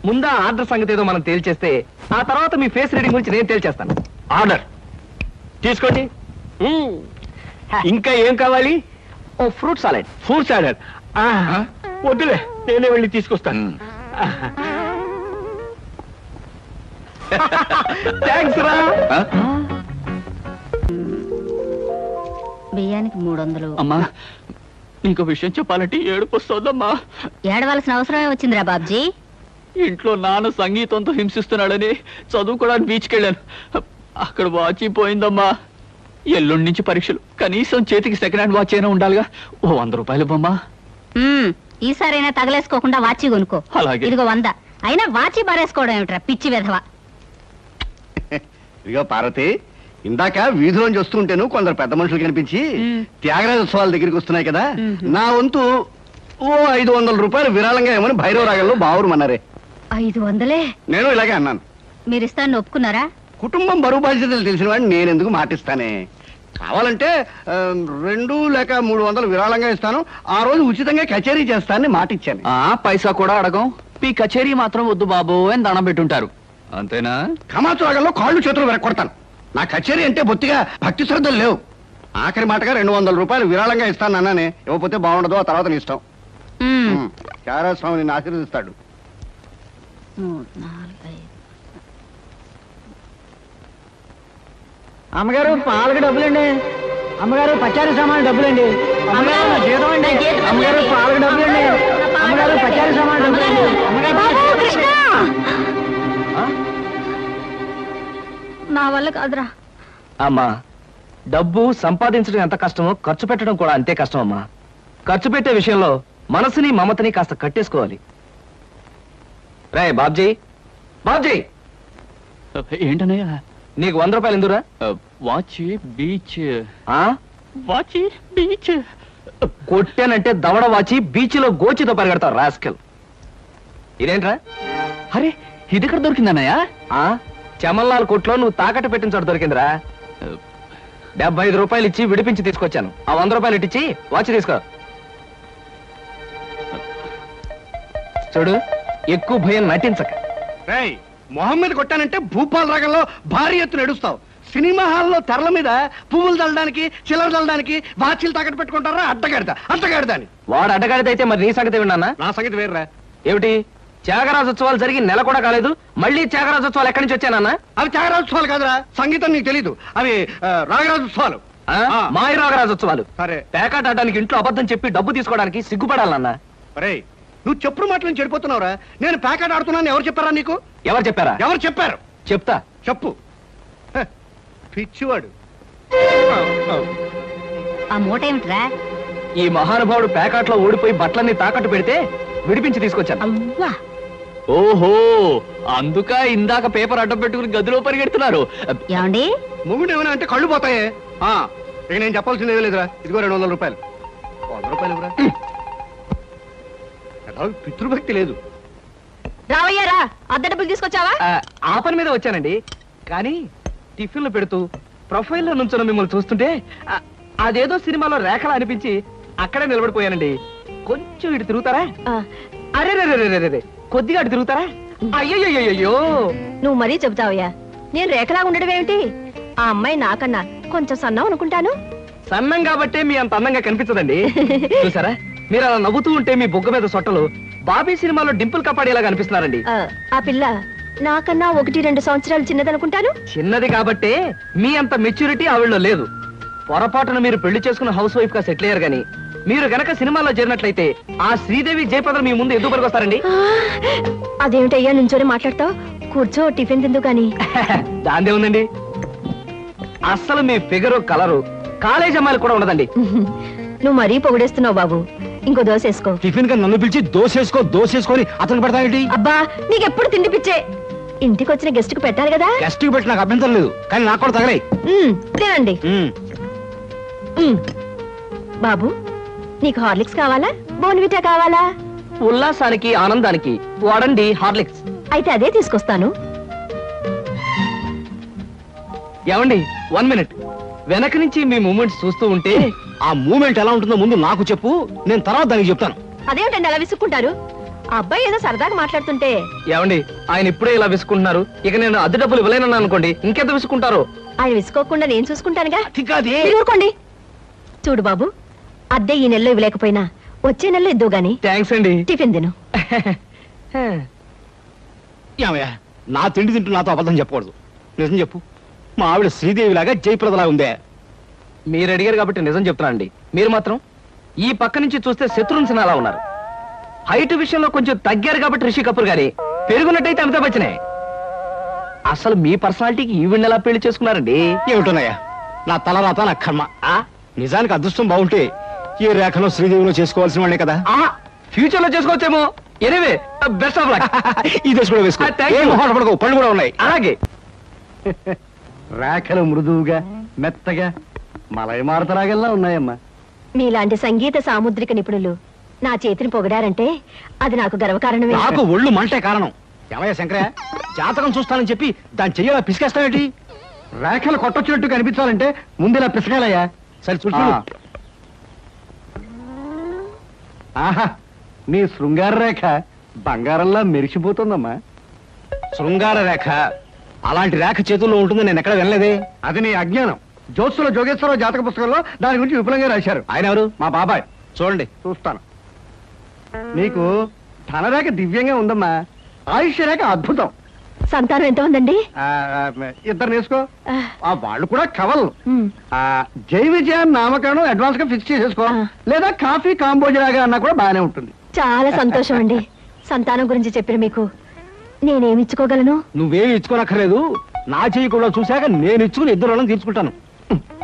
ముందా ఆర్డర్ సంగతి ఏదో మనం తేల్చేస్తే ఆ తర్వాత మీ ఫేస్ రీడింగ్ గురించి నేను తేల్చేస్తాను. ఆర్డర్ తీసుకోండి. ఇంకా ఏం కావాలి? ఓ ఫ్రూట్ సాలెడ్. ఫ్రూట్ సాలెడ్ వద్దులే, నేనే వెళ్ళి తీసుకొస్తాను. థ్యాంక్స్ రా. బియ్యానికి 300. అమ్మా నీకు విషయం చెప్పాలంటే ఏడుపు వస్తుందమ్మా. ఏడవలసిన అవసరమే వచ్చిందిరా బాబ్జీ. ఇంట్లో నాన్న సంగీతంతో హింసిస్తున్నాడని చదువుకోవడానికి బీచ్కి వెళ్ళాను. అక్కడ వాచ్ పోయిందమ్మా. ఎల్లుండి నుంచి పరీక్షలు, కనీసం చేతికి సెకండ్ హ్యాండ్ వాచ్ అయినా ఉండాలిగా. ఓ 100 రూపాయలు బొమ్మా. ఈసారైనా తగలేసుకోకుండా వాచి కొనుక్కో. అలాగే. ఇదిగో 100. అయినా వాచి బారేసుకోవడం ఏమిట్రా పిచ్చి వెధవ. ఇదిగో పార్వతి, ఇందాక వీధిలోంచి వస్తుంటేను కొందరు పెద్ద మనుషులు కనిపించి త్యాగరాజోత్సవాల దగ్గరికి వస్తున్నాయి కదా, నా వంతు ఓ 500 రూపాయలు విరాళంగా ఏమని భైరవ రాగంలో బావురమన్నారే. 500? నేను ఇలాగే అన్నాను. మీరిస్తాను ఒప్పుకున్నారా? కుటుంబం బరువు బాధ్యతలు తెలిసిన వాడిని నేనెందుకు మాటిస్తానే. కావాలంటే 2 లేక 300 విరాళంగా ఇస్తాను. ఆ రోజు ఉచితంగా కచేరీ చేస్తానని మాటిచ్చాను. పైసా కూడా అడగం. మీ కచేరీ మాత్రం వద్దు బాబు అని దండం పెట్టుంటారు, అంతేనా? కమాతు రాగంలో కాళ్ళు చేతులు వెరక్కొడతాను. నా కచేరీ అంటే బొత్తిగా భక్తి శ్రద్ధలు లేవు. ఆఖరి మాటగా 200 రూపాయలు విరాళంగా ఇస్తాను అన్నానే. ఇవ్వకపోతే బాగుండదు, ఆ తర్వాత నీ ఇష్టం. త్యాగరాజ స్వామి నిన్ను ఆశీర్వదిస్తాడు. 3, 4, 5. అమ్మగారు పాలకు డబ్బులండి. అమ్మగారు పచారీ సామాన్ డబ్బులండి. అమ్మగారు నా జీతం అండి. అమ్మగారు పాలకు డబ్బులండి. అమ్మగారు పచారీ సామాన్ డబ్బులండి. నా వల్ల కాదురా. అమ్మా, డబ్బు సంపాదించడం ఎంత కష్టమో ఖర్చు పెట్టడం కూడా అంతే కష్టం అమ్మా. ఖర్చు పెట్టే విషయంలో మనసుని మమతని కాస్త కట్టేసుకోవాలి. రే బాబ్జీ, బాబ్జీ ఏంటనయ్యా? నీకు 100 రూపాయలు ఎందురా? వాచ్ బీచ్. వాచ్ బీచ్ కొట్టానంటే దవడ వాచి బీచ్ లో గోచితో పరిగెడతావు రాస్కెల్. ఇదేంట్రా? అరే ఇది ఎక్కడ దొరికిందన్నయ్యా? చమల్లాల్ కొట్లో నువ్వు తాకట్టు పెట్టిన చోట దొరికిందిరా. 75 రూపాయలు ఇచ్చి విడిపించి తీసుకొచ్చాను. ఆ 100 రూపాయలు ఇట్టించి వాచ్ తీసుకో. చూడు, ఎక్కువ భయం నటించక. మొహమ్మద్ కొట్టానంటే భూపాల్ రాగంలో భారీ ఎత్తున ఎడుస్తావు. సినిమా హాల్లో తెరల మీద పువ్వులు చల్లడానికి చిల్లర చల్లడానికి వాచీలు తాకట్టు పెట్టుకుంటారా? అడ్డగాడిదా అని. వాడు అడ్డగాడిదైతే మరి నీ సంగతి ఏమిటన్నా? నా సంగతి వేర్రా. ఏమిటి, త్యాగరాజోత్సవాలు జరిగి నెల కూడా కాలేదు, మళ్ళీ త్యాగరాజోత్సవాలు ఎక్కడి నుంచి వచ్చానన్నా? అవి త్యాగరాజోత్సవాలు కాదురా, సంగీతం నీకు తెలీదు. అవి రాగరాజోత్సవాలు. మాయ రాగరాజోత్సవాలు. సరే, పేకాట ఆడడానికి ఇంట్లో అబద్ధం చెప్పి డబ్బు తీసుకోవడానికి సిగ్గుపడాలన్నా. అరే నువ్వు చెప్పుడు మాటలను చెడిపోతున్నావురా. నేను పేకాట ఆడుతున్నాను ఎవరు చెప్పారా నీకు? ఎవరు చెప్పారా? ఎవరు చెప్పారు? చెప్తా, చెప్పు. పిచ్చివాడు. ఆ మూట ఏమిట్రా? ఈ మహానుభావుడు పేకాట్లో ఓడిపోయి బట్టలన్నీ తాకట్టు పెడితే విడిపించి తీసుకొచ్చాను. ఓహో, అందుక ఇందాక పేపర్ అడ్డం పెట్టుకుని గదిలో పరిగెడుతున్నారు. ఏమండి, మొగుడు ఏమైనా అంటే కళ్ళు పోతాయే. ఇక నేను చెప్పాల్సింది ఏమీ లేదురా. ఇదిగో 200 రూపాయలు. 100 రూపాయలు ఇవ్వరా. పితృభక్తి లేదు. రావయ్యారా, అద్దె డబ్బులు తీసుకొచ్చావా? ఆ పని మీద వచ్చానండి. కానీ టిఫిన్లు పెడుతూ ప్రొఫైల్లో నుంచున్న మిమ్మల్ని చూస్తుంటే అదేదో సినిమాలో రేఖలా అనిపించి అక్కడే నిలబడిపోయానండి. కొంచెం ఇటు తిరుగుతారా? అరే రే, కొద్దిగా అటు తిరుగుతారా? అయ్యో, నువ్వు మరీ చెబుతావయ్యా. నేను రేఖలాగా ఉండడం ఏమిటి? ఆ అమ్మాయి నాకన్నా కొంచెం సన్నం అనుకుంటాను. సన్నం కాబట్టే మీ అంత అందంగా కనిపించదండి. చూసారా, మీరు అలా నవ్వుతూ ఉంటే మీ బొగ్గ మీద సొట్టలు బాబీ సినిమాలో డింపుల్ కపాడేలాగా అనిపిస్తున్నారండి. ఆ పిల్ల నాకన్నా 1-2 సంవత్సరాలు చిన్నదనుకుంటాను. చిన్నది కాబట్టే మీ అంత మెచ్యూరిటీ ఆవిడలో లేదు. పొరపాటున మీరు పెళ్లి చేసుకున్న హౌస్ వైఫ్ గా సెటిల్ అయ్యారు. గానీ మీరు గనక సినిమాలో చేరినట్లయితే ఆ శ్రీదేవి జయప్రదలు మీ ముందు ఎందుకు పనికొస్తారండి? అదేమిటయ్యా నుంచోనే మాట్లాడతావు? కూర్చో, టిఫిన్ తిందు గాని. దాందే ఉందండి. అస్సలు మీ ఫిగరు కలరు కాలేజ్ అమ్మాయిలు కూడా ఉండదండి. నువ్వు మరీ పొగిడేస్తున్నావు బాబు. ఇంకో దోశ వేసుకో. టిఫిన్ గా నన్ను పిలిచి దోసేసుకొని అతను పెడతానండి. అబ్బా, నీకెప్పుడు తిండి పిచ్చే. ఇంటికి వచ్చిన గెస్ట్ కు పెట్టాలి కదా. గెస్ట్ కి పెట్టి నాకు అభ్యంతరం లేదు, కానీ నాకు కూడా తగలే. తినండి. బాబు, నీకు హార్లిక్స్ కావాలా బోన్విటా కావాలా? ఉల్లాసానికి ఆనందానికి వాడండి హార్లిక్స్. అయితే అదే తీసుకొస్తాను. ఏమండి 1 మినిట్. వెనక నుంచి మీ మూమెంట్స్ చూస్తూ ఉంటే ఆ మూమెంట్ ఎలా ఉంటుందో ముందు నాకు చెప్పు, నేను తర్వాత దానికి చెప్తాను. అదేమిటండి అలా విసుక్కుంటారు? ఆ అబ్బాయి ఏదో సరదాగా మాట్లాడుతుంటే. ఏమండి ఆయన ఇప్పుడే ఇలా విసుకుంటున్నారు, ఇక నేను అద్దె డబ్బులు ఇవ్వలేనన్నా అనుకోండి ఇంకెంత విసుకుంటారో. ఆయన విసుకోకుండా నేను చూసుకుంటానుగా. మీరు ఊరుకోండి. చూడు బాబు, అద్దె ఈ నెలలో ఇవ్వలేకపోయినా వచ్చే నెలలో ఇద్దు గాని. థ్యాంక్స్ అండి. టిఫిన్ తిను. ఏమయ్యా, నా తిండి తింటూ నాతో అబద్ధం చెప్పకూడదు. నిజం చెప్పు, మా ఆవిడ శ్రీదేవిలాగా జయప్రదలా ఉందే? మీరు అడిగారు కాబట్టి నిజం చెప్తానండి. మీరు మాత్రం ఈ పక్క నుంచి చూస్తే శత్రుఘ్న సిన్హా ఉన్నారు. హైట్ విషయంలో కొంచెం తగ్గారు కాబట్టి రిషి కపూర్ గారి, పెరుగున్నట్టయితే అమితాబ్ బచ్చనే. అసలు మీ పర్సనాలిటీకి ఈవిడ్ని ఎలా పెళ్లి చేసుకున్నారండి? ఏమిటోనయ్యా, నా తలరాత నా కర్మ. నిజానికి అదృష్టం బాగుంటే ఈ రేఖలో శ్రీదేవిలో చేసుకోవాల్సిన వాళ్ళే కదా. ఫ్యూచర్ లో చేసుకోవచ్చేమో. Anyway best of luck. ఈ దశ కూడా వేసుకో, పళ్ళు కూడా ఉన్నాయి. అలాగే. రేఖలు మృదువుగా మెత్తగా మలయమారుతలాగల్లా ఉన్నాయమ్మా. మీలాంటి సంగీత సాముద్రిక నిపుణులు నా చేతిని పొగిడారంటే అది నాకు గర్వకారణమే. నాకు ఒళ్ళు మంటే కారణం. ఏమయ్యా శంకరయ్య, జాతకం చూస్తానని చెప్పి దాన్ని చెయ్యాలా పిసికేస్తావేంటి? రేఖలు కొట్టొచ్చినట్టు కనిపించాలంటే ముందు ఇలా పిసకాలయ్యా. సరే చూడు. ఆహా, నీ శృంగార రేఖ బంగారంలా మెరిసిపోతుందమ్మా. శృంగార రేఖ అలాంటి రేఖ చేతుల్లో ఉంటుంది నేను ఎక్కడ వినలేదే. అది నీ అజ్ఞానం. జ్యోత్సుల జోగేశ్వరరావు జాతక పుస్తకంలో దాని గురించి విపులంగా రాశారు. ఆయన ఎవరు? మా బాబాయ్. చూడండి. చూస్తాను. నీకు ధనరేఖ దివ్యంగా ఉందమ్మా. ఆయుష్య రేఖ అద్భుతం. సంతానం ఎంత ఉందండి? ఇద్దరు నేసుకో. వాళ్ళు కూడా కవల్. జై విజయాన్ని నామకరణం అడ్వాన్స్ గా ఫిక్స్ చేసేసుకో. లేదా కాఫీ కాంబోజరాగా అన్నా కూడా బాగానే ఉంటుంది. చాలా సంతోషం అండి. సంతానం గురించి చెప్పిన మీకు నేనేమి ఇచ్చుకోగలను? నువ్వేమి ఇచ్చుకోనక్కర్లేదు. నా చెయ్యి కూడా చూశాక నేను ఇచ్చుకుని ఇద్దరు వాళ్ళని తీర్చుకుంటాను.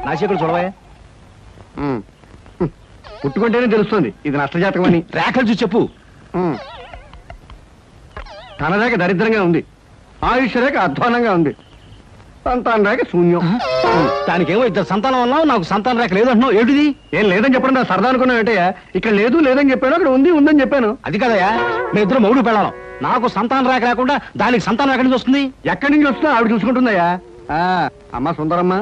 నా చెయ్యి కూడా చూడవా. పుట్టుకుంటేనే తెలుస్తుంది ఇది నష్టజాతకం అని. రేఖలు చూసి చెప్పు. ధనరేఖ దరిద్రంగా ఉంది. ఆయుష్ రేఖ అధ్వానంగా ఉంది. సంతాన రేఖ శూన్యం. దానికేమో ఇద్దరు సంతానం అన్నావు, నాకు సంతాన రేఖ లేదు అంటున్నావు. ఏమిటిది? ఏం లేదని చెప్పడం నా సరదా అనుకున్నావు ఏంటయ్యా? ఇక్కడ లేదు లేదని చెప్పాను, అక్కడ ఉంది ఉందని చెప్పాను. అది కదయ్యా, మీ ఇద్దరు మౌడు పెళ్ళాం. నాకు సంతాన రేఖ లేకుండా దానికి సంతానం ఎక్కడి నుంచి వస్తుంది? ఎక్కడి నుంచి వస్తుందో ఆవిడ చూసుకుంటుందయ్యా. అమ్మా సుందరమ్మ,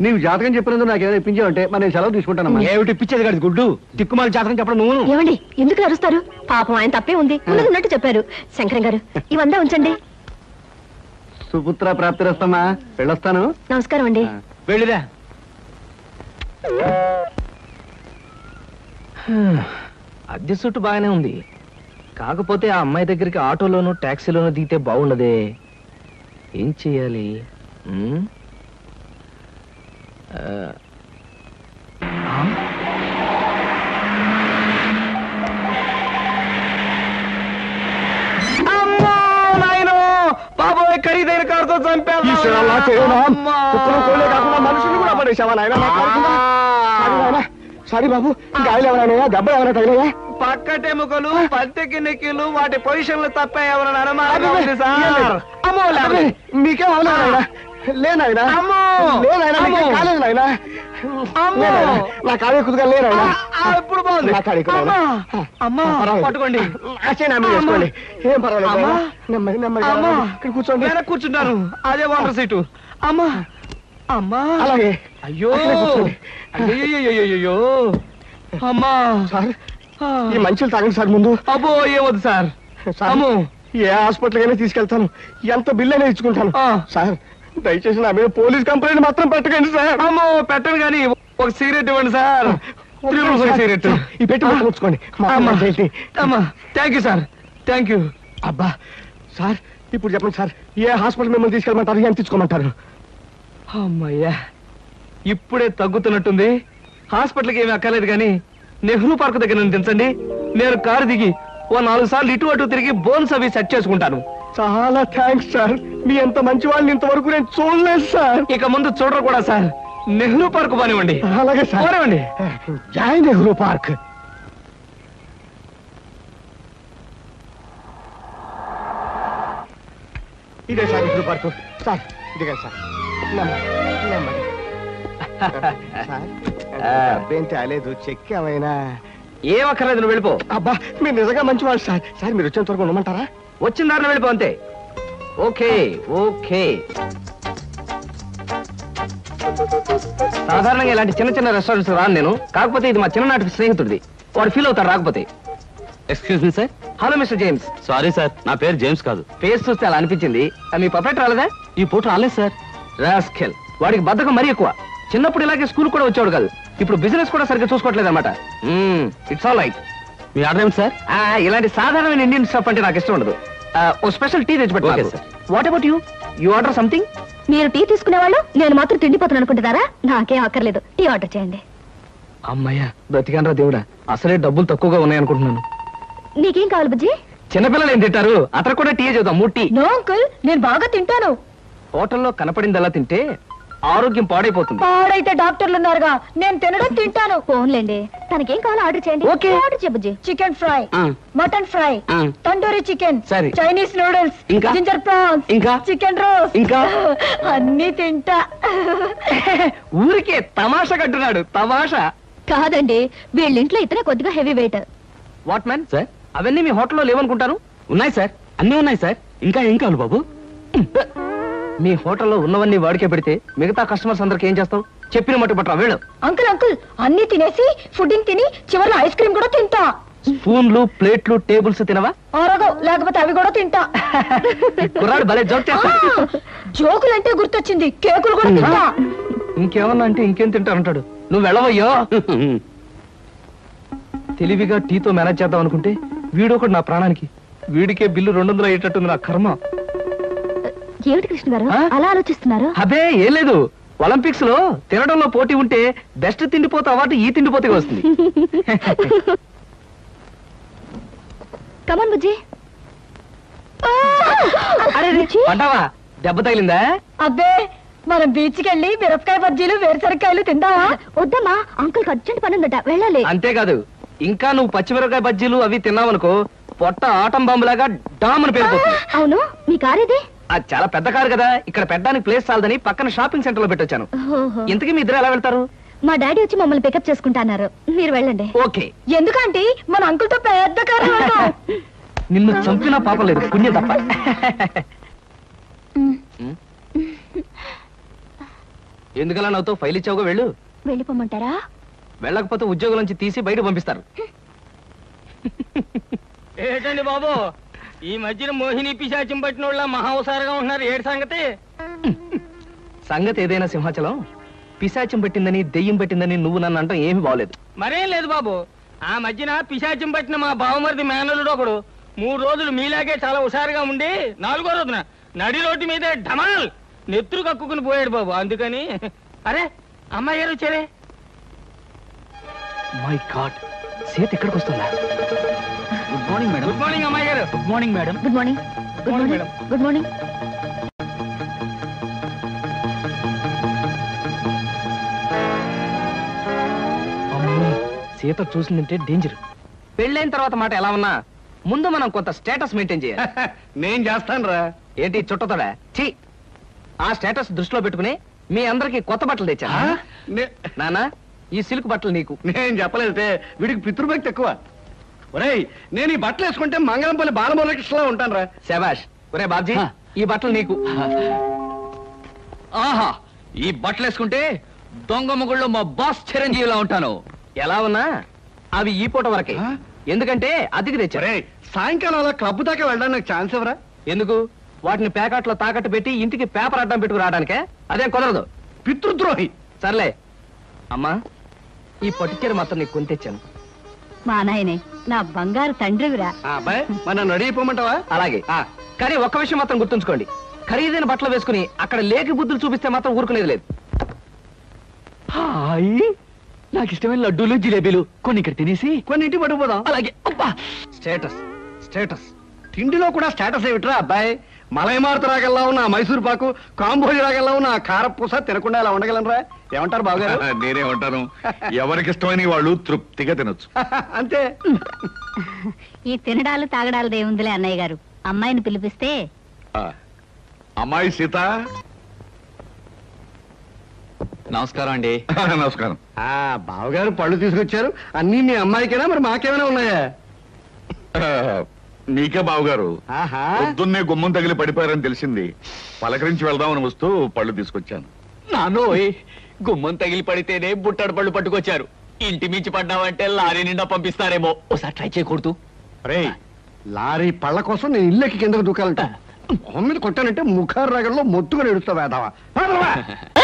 నీవు జాతకం చెప్పినందుకు నాకు ఏమైనా ఇప్పించావంటే మరి నేను సెలవు తీసుకుంటానమ్మా. ఏమిటి ఇప్పించేది కాదు గుడ్డు, దిక్కుమాలి జాతకం చెప్పడం నువ్వు. ఏమండి ఎందుకు అరుస్తారు? పాపం ఆయన తప్పే ఉంది, ఉన్నట్టు చెప్పారు. శంకరం గారు ఇవంతా ఉంచండి. సుపుత్ర ప్రాప్తిరస్తమ్మా. వెళ్ళొస్తాను. నమస్కారం అండి. వెళ్ళిరా. అద్దె చుట్టు బాగానే ఉంది, కాకపోతే ఆ అమ్మాయి దగ్గరికి ఆటోలోనూ టాక్సీలోనూ దిగితే బాగుండదే. ఏం చెయ్యాలి? బాబోయ్, ఖరీదైన కారుతో చంపాను. మనుషులు కూడా పడేసావా నాయన? సారీ బాబు, గాయలు ఎవరైనా దెబ్బ ఎవరైనా తగిలాయా? పక్కటెముకలు పత్తికి నెక్కిలు వాటి పొజిషన్లు తప్ప ఎవరైనా అనుమానం ఉంది సార్. మీకేం అవలేదా? లేనాయనా కాలేదు నాయన. నా కాడే కుదుగా లేనాయనా. ఇప్పుడు బాగుంది. పట్టుకోండి, చేసుకోండి. ఏం పర్వాలేదు. ఇక్కడ కూర్చోండి. కూర్చుంటాను, అదే వాటర్ సీటు. అమ్మా అమ్మా. అలాగే. అయ్యో అయ్యో అమ్మా. సార్ ఈ మంచులు తాగండి సార్ ముందు. అబ్బో ఏమొద్దు సార్. అమ్మో, ఏ హాస్పిటల్ అయినా తీసుకెళ్తాను, ఎంత బిల్ అయినా ఇచ్చుకుంటాను. సార్ దయచేసి నా మీద పోలీస్ కంప్లైంట్ మాత్రం పెట్టకండి సార్. అమ్మో పెట్టను కానీ ఒక సిగరెట్ ఇవ్వండి సార్. సిగరెట్ ఈ పెట్టి ముచ్చుకోండి. అమ్మా thank you sir, thank you. అబ్బా సార్, ఇప్పుడు చెప్పండి సార్, ఏ హాస్పిటల్ మిమ్మల్ని తీసుకెళ్ళమంటారు, ఎంత తీసుకోమంటారు? అమ్మయ్యా, ఇప్పుడే తగ్గుతున్నట్టుంది. హాస్పిటల్కి ఏమీ అక్కర్లేదు కానీ నెహ్రూ పార్క్ దగ్గర నన్ను దించండి. నేను కారు దిగి ఓ 4 సార్లు ఇటు అటు తిరిగి బోన్స్ అవి సెట్ చేసుకుంటాను. చాలా థ్యాంక్స్ సార్, మీ ఎంత మంచి వాళ్ళని ఇంతవరకు నేను చూడలేదు సార్. ఇక ముందు చూడరు కూడా సార్. నెహ్రూ పార్క్ పోనివ్వండి. అలాగే సార్, పోనివ్వండి. జై నెహ్రూ పార్క్. ఇదే సార్ నెహ్రూ పార్క్. సార్ ఇదిగా సార్. అబ్బేం తేలేదు, చెక్ ఏమైనా? ఏ ఒక్కర్లేదు, నువ్వు వెళ్ళిపో. అబ్బా మీరు నిజంగా మంచి వాళ్ళు సార్. సార్ మీరు వచ్చేంత వరకు ఉండమంటారా? వచ్చిన దారిలో వెళ్ళిపో అంతే. Okay okay. సాధారణంగా ఇలాంటి చిన్న చిన్న రెస్టారెంట్స్ రాను నేను. కాకపోతే ఇది మా చిన్ననాటి స్నేహితుడిది, వాడు ఫీల్ అవుతాడు రాకపోతే. Excuse me sir. Hello mister James. Sorry sir, నా పేరు జేమ్స్ కాదు. ఫేస్ చూస్తే అలా అనిపించింది. మీ పర్ఫెక్ట్ రాలేదా? ఈ పూట రాలేదు సార్. రాస్కెల్, వాడికి బద్ధకం మరీ ఎక్కువ. చిన్నప్పుడు ఇలాగే స్కూల్ కూడా వచ్చాడు కాదు, ఇప్పుడు బిజినెస్ కూడా సరిగ్గా చూసుకోవట్లేదు అనమాట. It's all right. Me order ఏమిటి సార్? ఇలాంటి సాధారణమైన ఇండియన్ స్టఫ్ అంటే నాకు ఇష్టం ఉండదు. ఓ స్పెషల్ టీ తెచ్చి Okay, పెట్టు. sir. What about you? You order something? మీరు టీ తీసుకునేవాళ్ళు, నేను మాత్రం తిండిపోతాను అనుకుంటున్నారా? నాకేం అక్కర్లేదు, టీ ఆర్డర్ చేయండి. అమ్మయ్యా, బ్రతికానరా దేవుడా. అసలే డబ్బులు తక్కువగా ఉన్నాయి అనుకుంటున్నాను. నీకేం కావాలి బుజ్జి? చిన్నపిల్లలు ఏం తింటారు? అతను కూడా టీ చేద్దాం, 3 టీ. నో అంకుల్, నేను బాగా తింటాను. హోటల్లో కనపడింది అలా తింటే ఆరోగ్యం పాడైపోతుంది. పాడైతే డాక్టర్లు ఉన్నారుగా, నేను తినడం తింటాను. ఫోన్లేండి, తనకేం కావాలో ఆర్డర్ చేయండి. ఓకే. ఆర్డర్ చేయ బుజ్జి. Chicken fry, mutton fry, tandoori chicken, సరే. చైనీస్ నూడిల్స్, ఇంకా? జింజర్ ప్రాన్స్, ఇంకా? చికెన్ రోస్ట్, ఇంకా? అన్ని తింటా. ఊరికే తమాషా కట్టున్నాడు. తమాషా కాదండి, వీళ్ళింట్లో ఇతనే కొద్దిగా heavy weight. What man sir? అవన్నీ మీ హోటల్లో లేవనుకుంటాను. ఉన్నాయి సార్, అన్నీ ఉన్నాయి సార్. ఇంకా ఏం కావాలి బాబు? మీ హోటల్లో ఉన్నవన్నీ వాడికే పెడితే మిగతా కస్టమర్స్ అందరికి ఏం చేస్తావు? చెప్పిన మట్టు పట్టరా వెళ్ళు. అంకుల్ అంకుల్, అన్ని తినేసి ఫుడ్డింగ్ తిని చివరిలో ఐస్ క్రీమ్ కూడా తింటా. స్పూన్లు, ప్లేట్లు, టేబుల్స్ తినవా? ఆరోగో, లేకపోతే అవి కూడా తింటా. కుర్రాడు భలే జోక్ చేస్తాడు. జోకులంటే గుర్తొచ్చింది, కేకులు కూడా తింటా. ఇంకేమన్నా అంటే ఇంకేం తింటానంటాడు. నువ్వు వెళ్ళవయ్యో. తెలివిగా టీతో మేనేజ్ చేద్దాం అనుకుంటే వీడొకడు నా ప్రాణానికి. వీడికే బిల్లు 200 అయ్యేటట్టుంది నా కర్మ. ఏమిటి కృష్ణ గారు అలా ఆలోచిస్తున్నారు? అదే ఏం లేదు, ఒలింపిక్స్ లో తినడంలో పోటీ ఉంటే బెస్ట్ తిండిపోతే అవార్డు ఈ తిండిపోతే వస్తుంది. కమన్ బుజ్జి. పంటావా? దెబ్బ తగిలిందా? అబ్బే, మనం బీచ్కి వెళ్ళి మిరపకాయ బజ్జీలు, వేరుసరికాయలు తిందామా? వద్దమ్మా, అంకుల్ అర్జెంట్ పని ఉందట, వెళ్ళాలి. అంతేకాదు, ఇంకా నువ్వు పచ్చిమిరపకాయ బజ్జీలు అవి తిన్నావనుకో పొట్ట ఆటం బాంబులాగా డామని పేరుపోతుంది. అవును, మీ కారు ఇది? అది చాలా పెద్ద కారు కదా, ఇక్కడ పెట్టడానికి ప్లేస్ చాలదని పక్కన షాపింగ్ సెంటర్ లో పెట్టొచ్చాను. ఇంతకీ మీ ఇద్దరు ఎలా వెళ్తారు? మా డాడీ వచ్చి మమ్మల్ని పికప్ చేసుకుంటున్నారు, మీరు వెళ్ళండి. ఓకే. ఎందుకంటే మన అంకుల్ తో పెద్ద కారు. నిన్ను చంపినా పాపం లేదు, పుణ్యం తప్ప. ఎందుకలా నవ్వుతో ఫైల్ ఇచ్చావుగా, వెళ్ళు. వెళ్ళిపోమంటారా? వెళ్ళకపోతే ఉద్యోగం నుంచి తీసి బయట పంపిస్తారు. ఏంటండి బాబు, ఈ మధ్యన మోహిని పిశాచం పట్టిన వాళ్ళ మహావసారగా ఉంటున్నారు, ఏడు సంగతి? సంగతి ఏదైనా సింహాచలం, పిశాచం పట్టిందని దెయ్యం పట్టిందని నువ్వు నన్ను అంటాం ఏమీ బాగలేదు. మరేం లేదు బాబు, ఆ మధ్యన పిశాచం పట్టిన మా బావమరిది మేనలుడు ఒకడు 3 రోజులు మీలాగే చాలా హుషారుగా ఉండి 4వ రోజున నడి రోడ్డు మీదే ఢమాల్ నెత్తురు కక్కుకుని పోయాడు బాబు. అందుకని అరే అమ్మాయి గారు వచ్చారే. మై గాడ్, సీత ఎక్కడికి వస్తుందా? Good morning madam. Good morning అమ్మాయి గారు. Good morning madam. Good morning. Good morning. Good morning. Sita చూసిందంటే డేంజర్. పెళ్ళైన తర్వాత మాట ఎలా ఉన్నా ముందు మనం కొంత స్టేటస్ మెయింటైన్ చేయాలి. నేను చేస్తాను రా. ఏంటి చుట్టతోడా? ఛీ, ఆ స్టేటస్ దృష్టిలో పెట్టుకుని మీ అందరికి కొత్త బట్టలు తెచ్చా. నానా, ఈ సిల్క్ బట్టలు నీకు. నేను చెప్పలేదే, వీడికి పితృభక్తి ఎక్కువ. ఒరేయ్, నేను ఈ బట్టలు వేసుకుంటే మంగళంపల్లి బాలమురకృష్ణలా ఉంటాను రా. శబాష్. ఒరే బాబ్జీ, ఈ బట్టలు నీకు. ఆహా, ఈ బట్టలు వేసుకుంటే దొంగ మొగుళ్ళో మా బాస్ చిరంజీవిలా ఉంటాను. ఎలా ఉన్నా అవి ఈ పూట వరకే, ఎందుకంటే అతికి తెచ్చారు. సాయంకాలం అలా క్లబ్ దాకా వెళ్ళడానికి నాకు ఛాన్స్ ఎవరా? ఎందుకు? వాటిని ప్యాకెట్లో తాకట్టు పెట్టి ఇంటికి పేపర్ అడ్డం పెట్టుకు రావడానికే? అదేం కుదరదు, పితృద్రోహి. సర్లే అమ్మా, ఈ పట్టుచీర మాత్రం నీకు కొని తెచ్చాను. మా నాయనే, నా బంగారు తండ్రివిరా. అబ్బాయి, మన నడిపోమంటావా? అలాగే. కానీ ఒక్క విషయం మాత్రం గుర్తుంచుకోండి, ఖరీదైన బట్టలు వేసుకుని అక్కడ లేకి బుద్ధులు చూపిస్తే మాత్రం ఊరుకునేది లేదు. హాయ్, నాకు ఇష్టమైన లడ్డూలు జిలేబీలు కొన్ని ఇక్కడ తినేసి కొన్ని ఇంటి పట్టుకుపోదాం. అలాగే. స్టేటస్ స్టేటస్ తిండిలో కూడా స్టేటస్ ఏమిట్రా అబ్బాయి? మలైమారుత రాగల్లా ఉన్న మైసూర్ పాకు, కాంబోజి రాగల్లా ఉన్న కారపూస తినకుండా ఇలా ఉండగలనరా? ఏమంటారు బావగారు? నేనే ఉంటాను. ఎవరికి ఇష్టమైన వాళ్ళు తృప్తిగా తినొచ్చు. అంతే. ఈ తినడాలు తాగడాలు దేవుందిలే అన్నయ్య గారు. అమ్మాయిని పిలిపిస్తే. అమ్మాయి సీత, నమస్కారం అండి. నమస్కారం. బావగారు పళ్ళు తీసుకొచ్చారు. అన్నీ మీ అమ్మాయికేనా మరి మాకేమైనా ఉన్నాయా? నీకే బావగారు పొద్దున్నే గుమ్మం తగిలి పడిపోయారని తెలిసింది. పలకరించి వెళ్దామని వస్తూ పళ్ళు తీసుకొచ్చాను. నానోయ్, గుమ్మం తగిలి పడితేనే బుట్టడు పళ్ళు పట్టుకొచ్చారు. ఇంటి మించి పడ్డావంటే లారీ నిండా పంపిస్తారేమో. ఒకసారి ట్రై చేయకూడదు. లారీ పళ్ళ కోసం నేను ఇల్లెక్కి కిందకు దూకాలంట. మొహం మీద కొట్టానంటే ముఖారు రగంలో మొత్తుగా ఎడుస్తావా?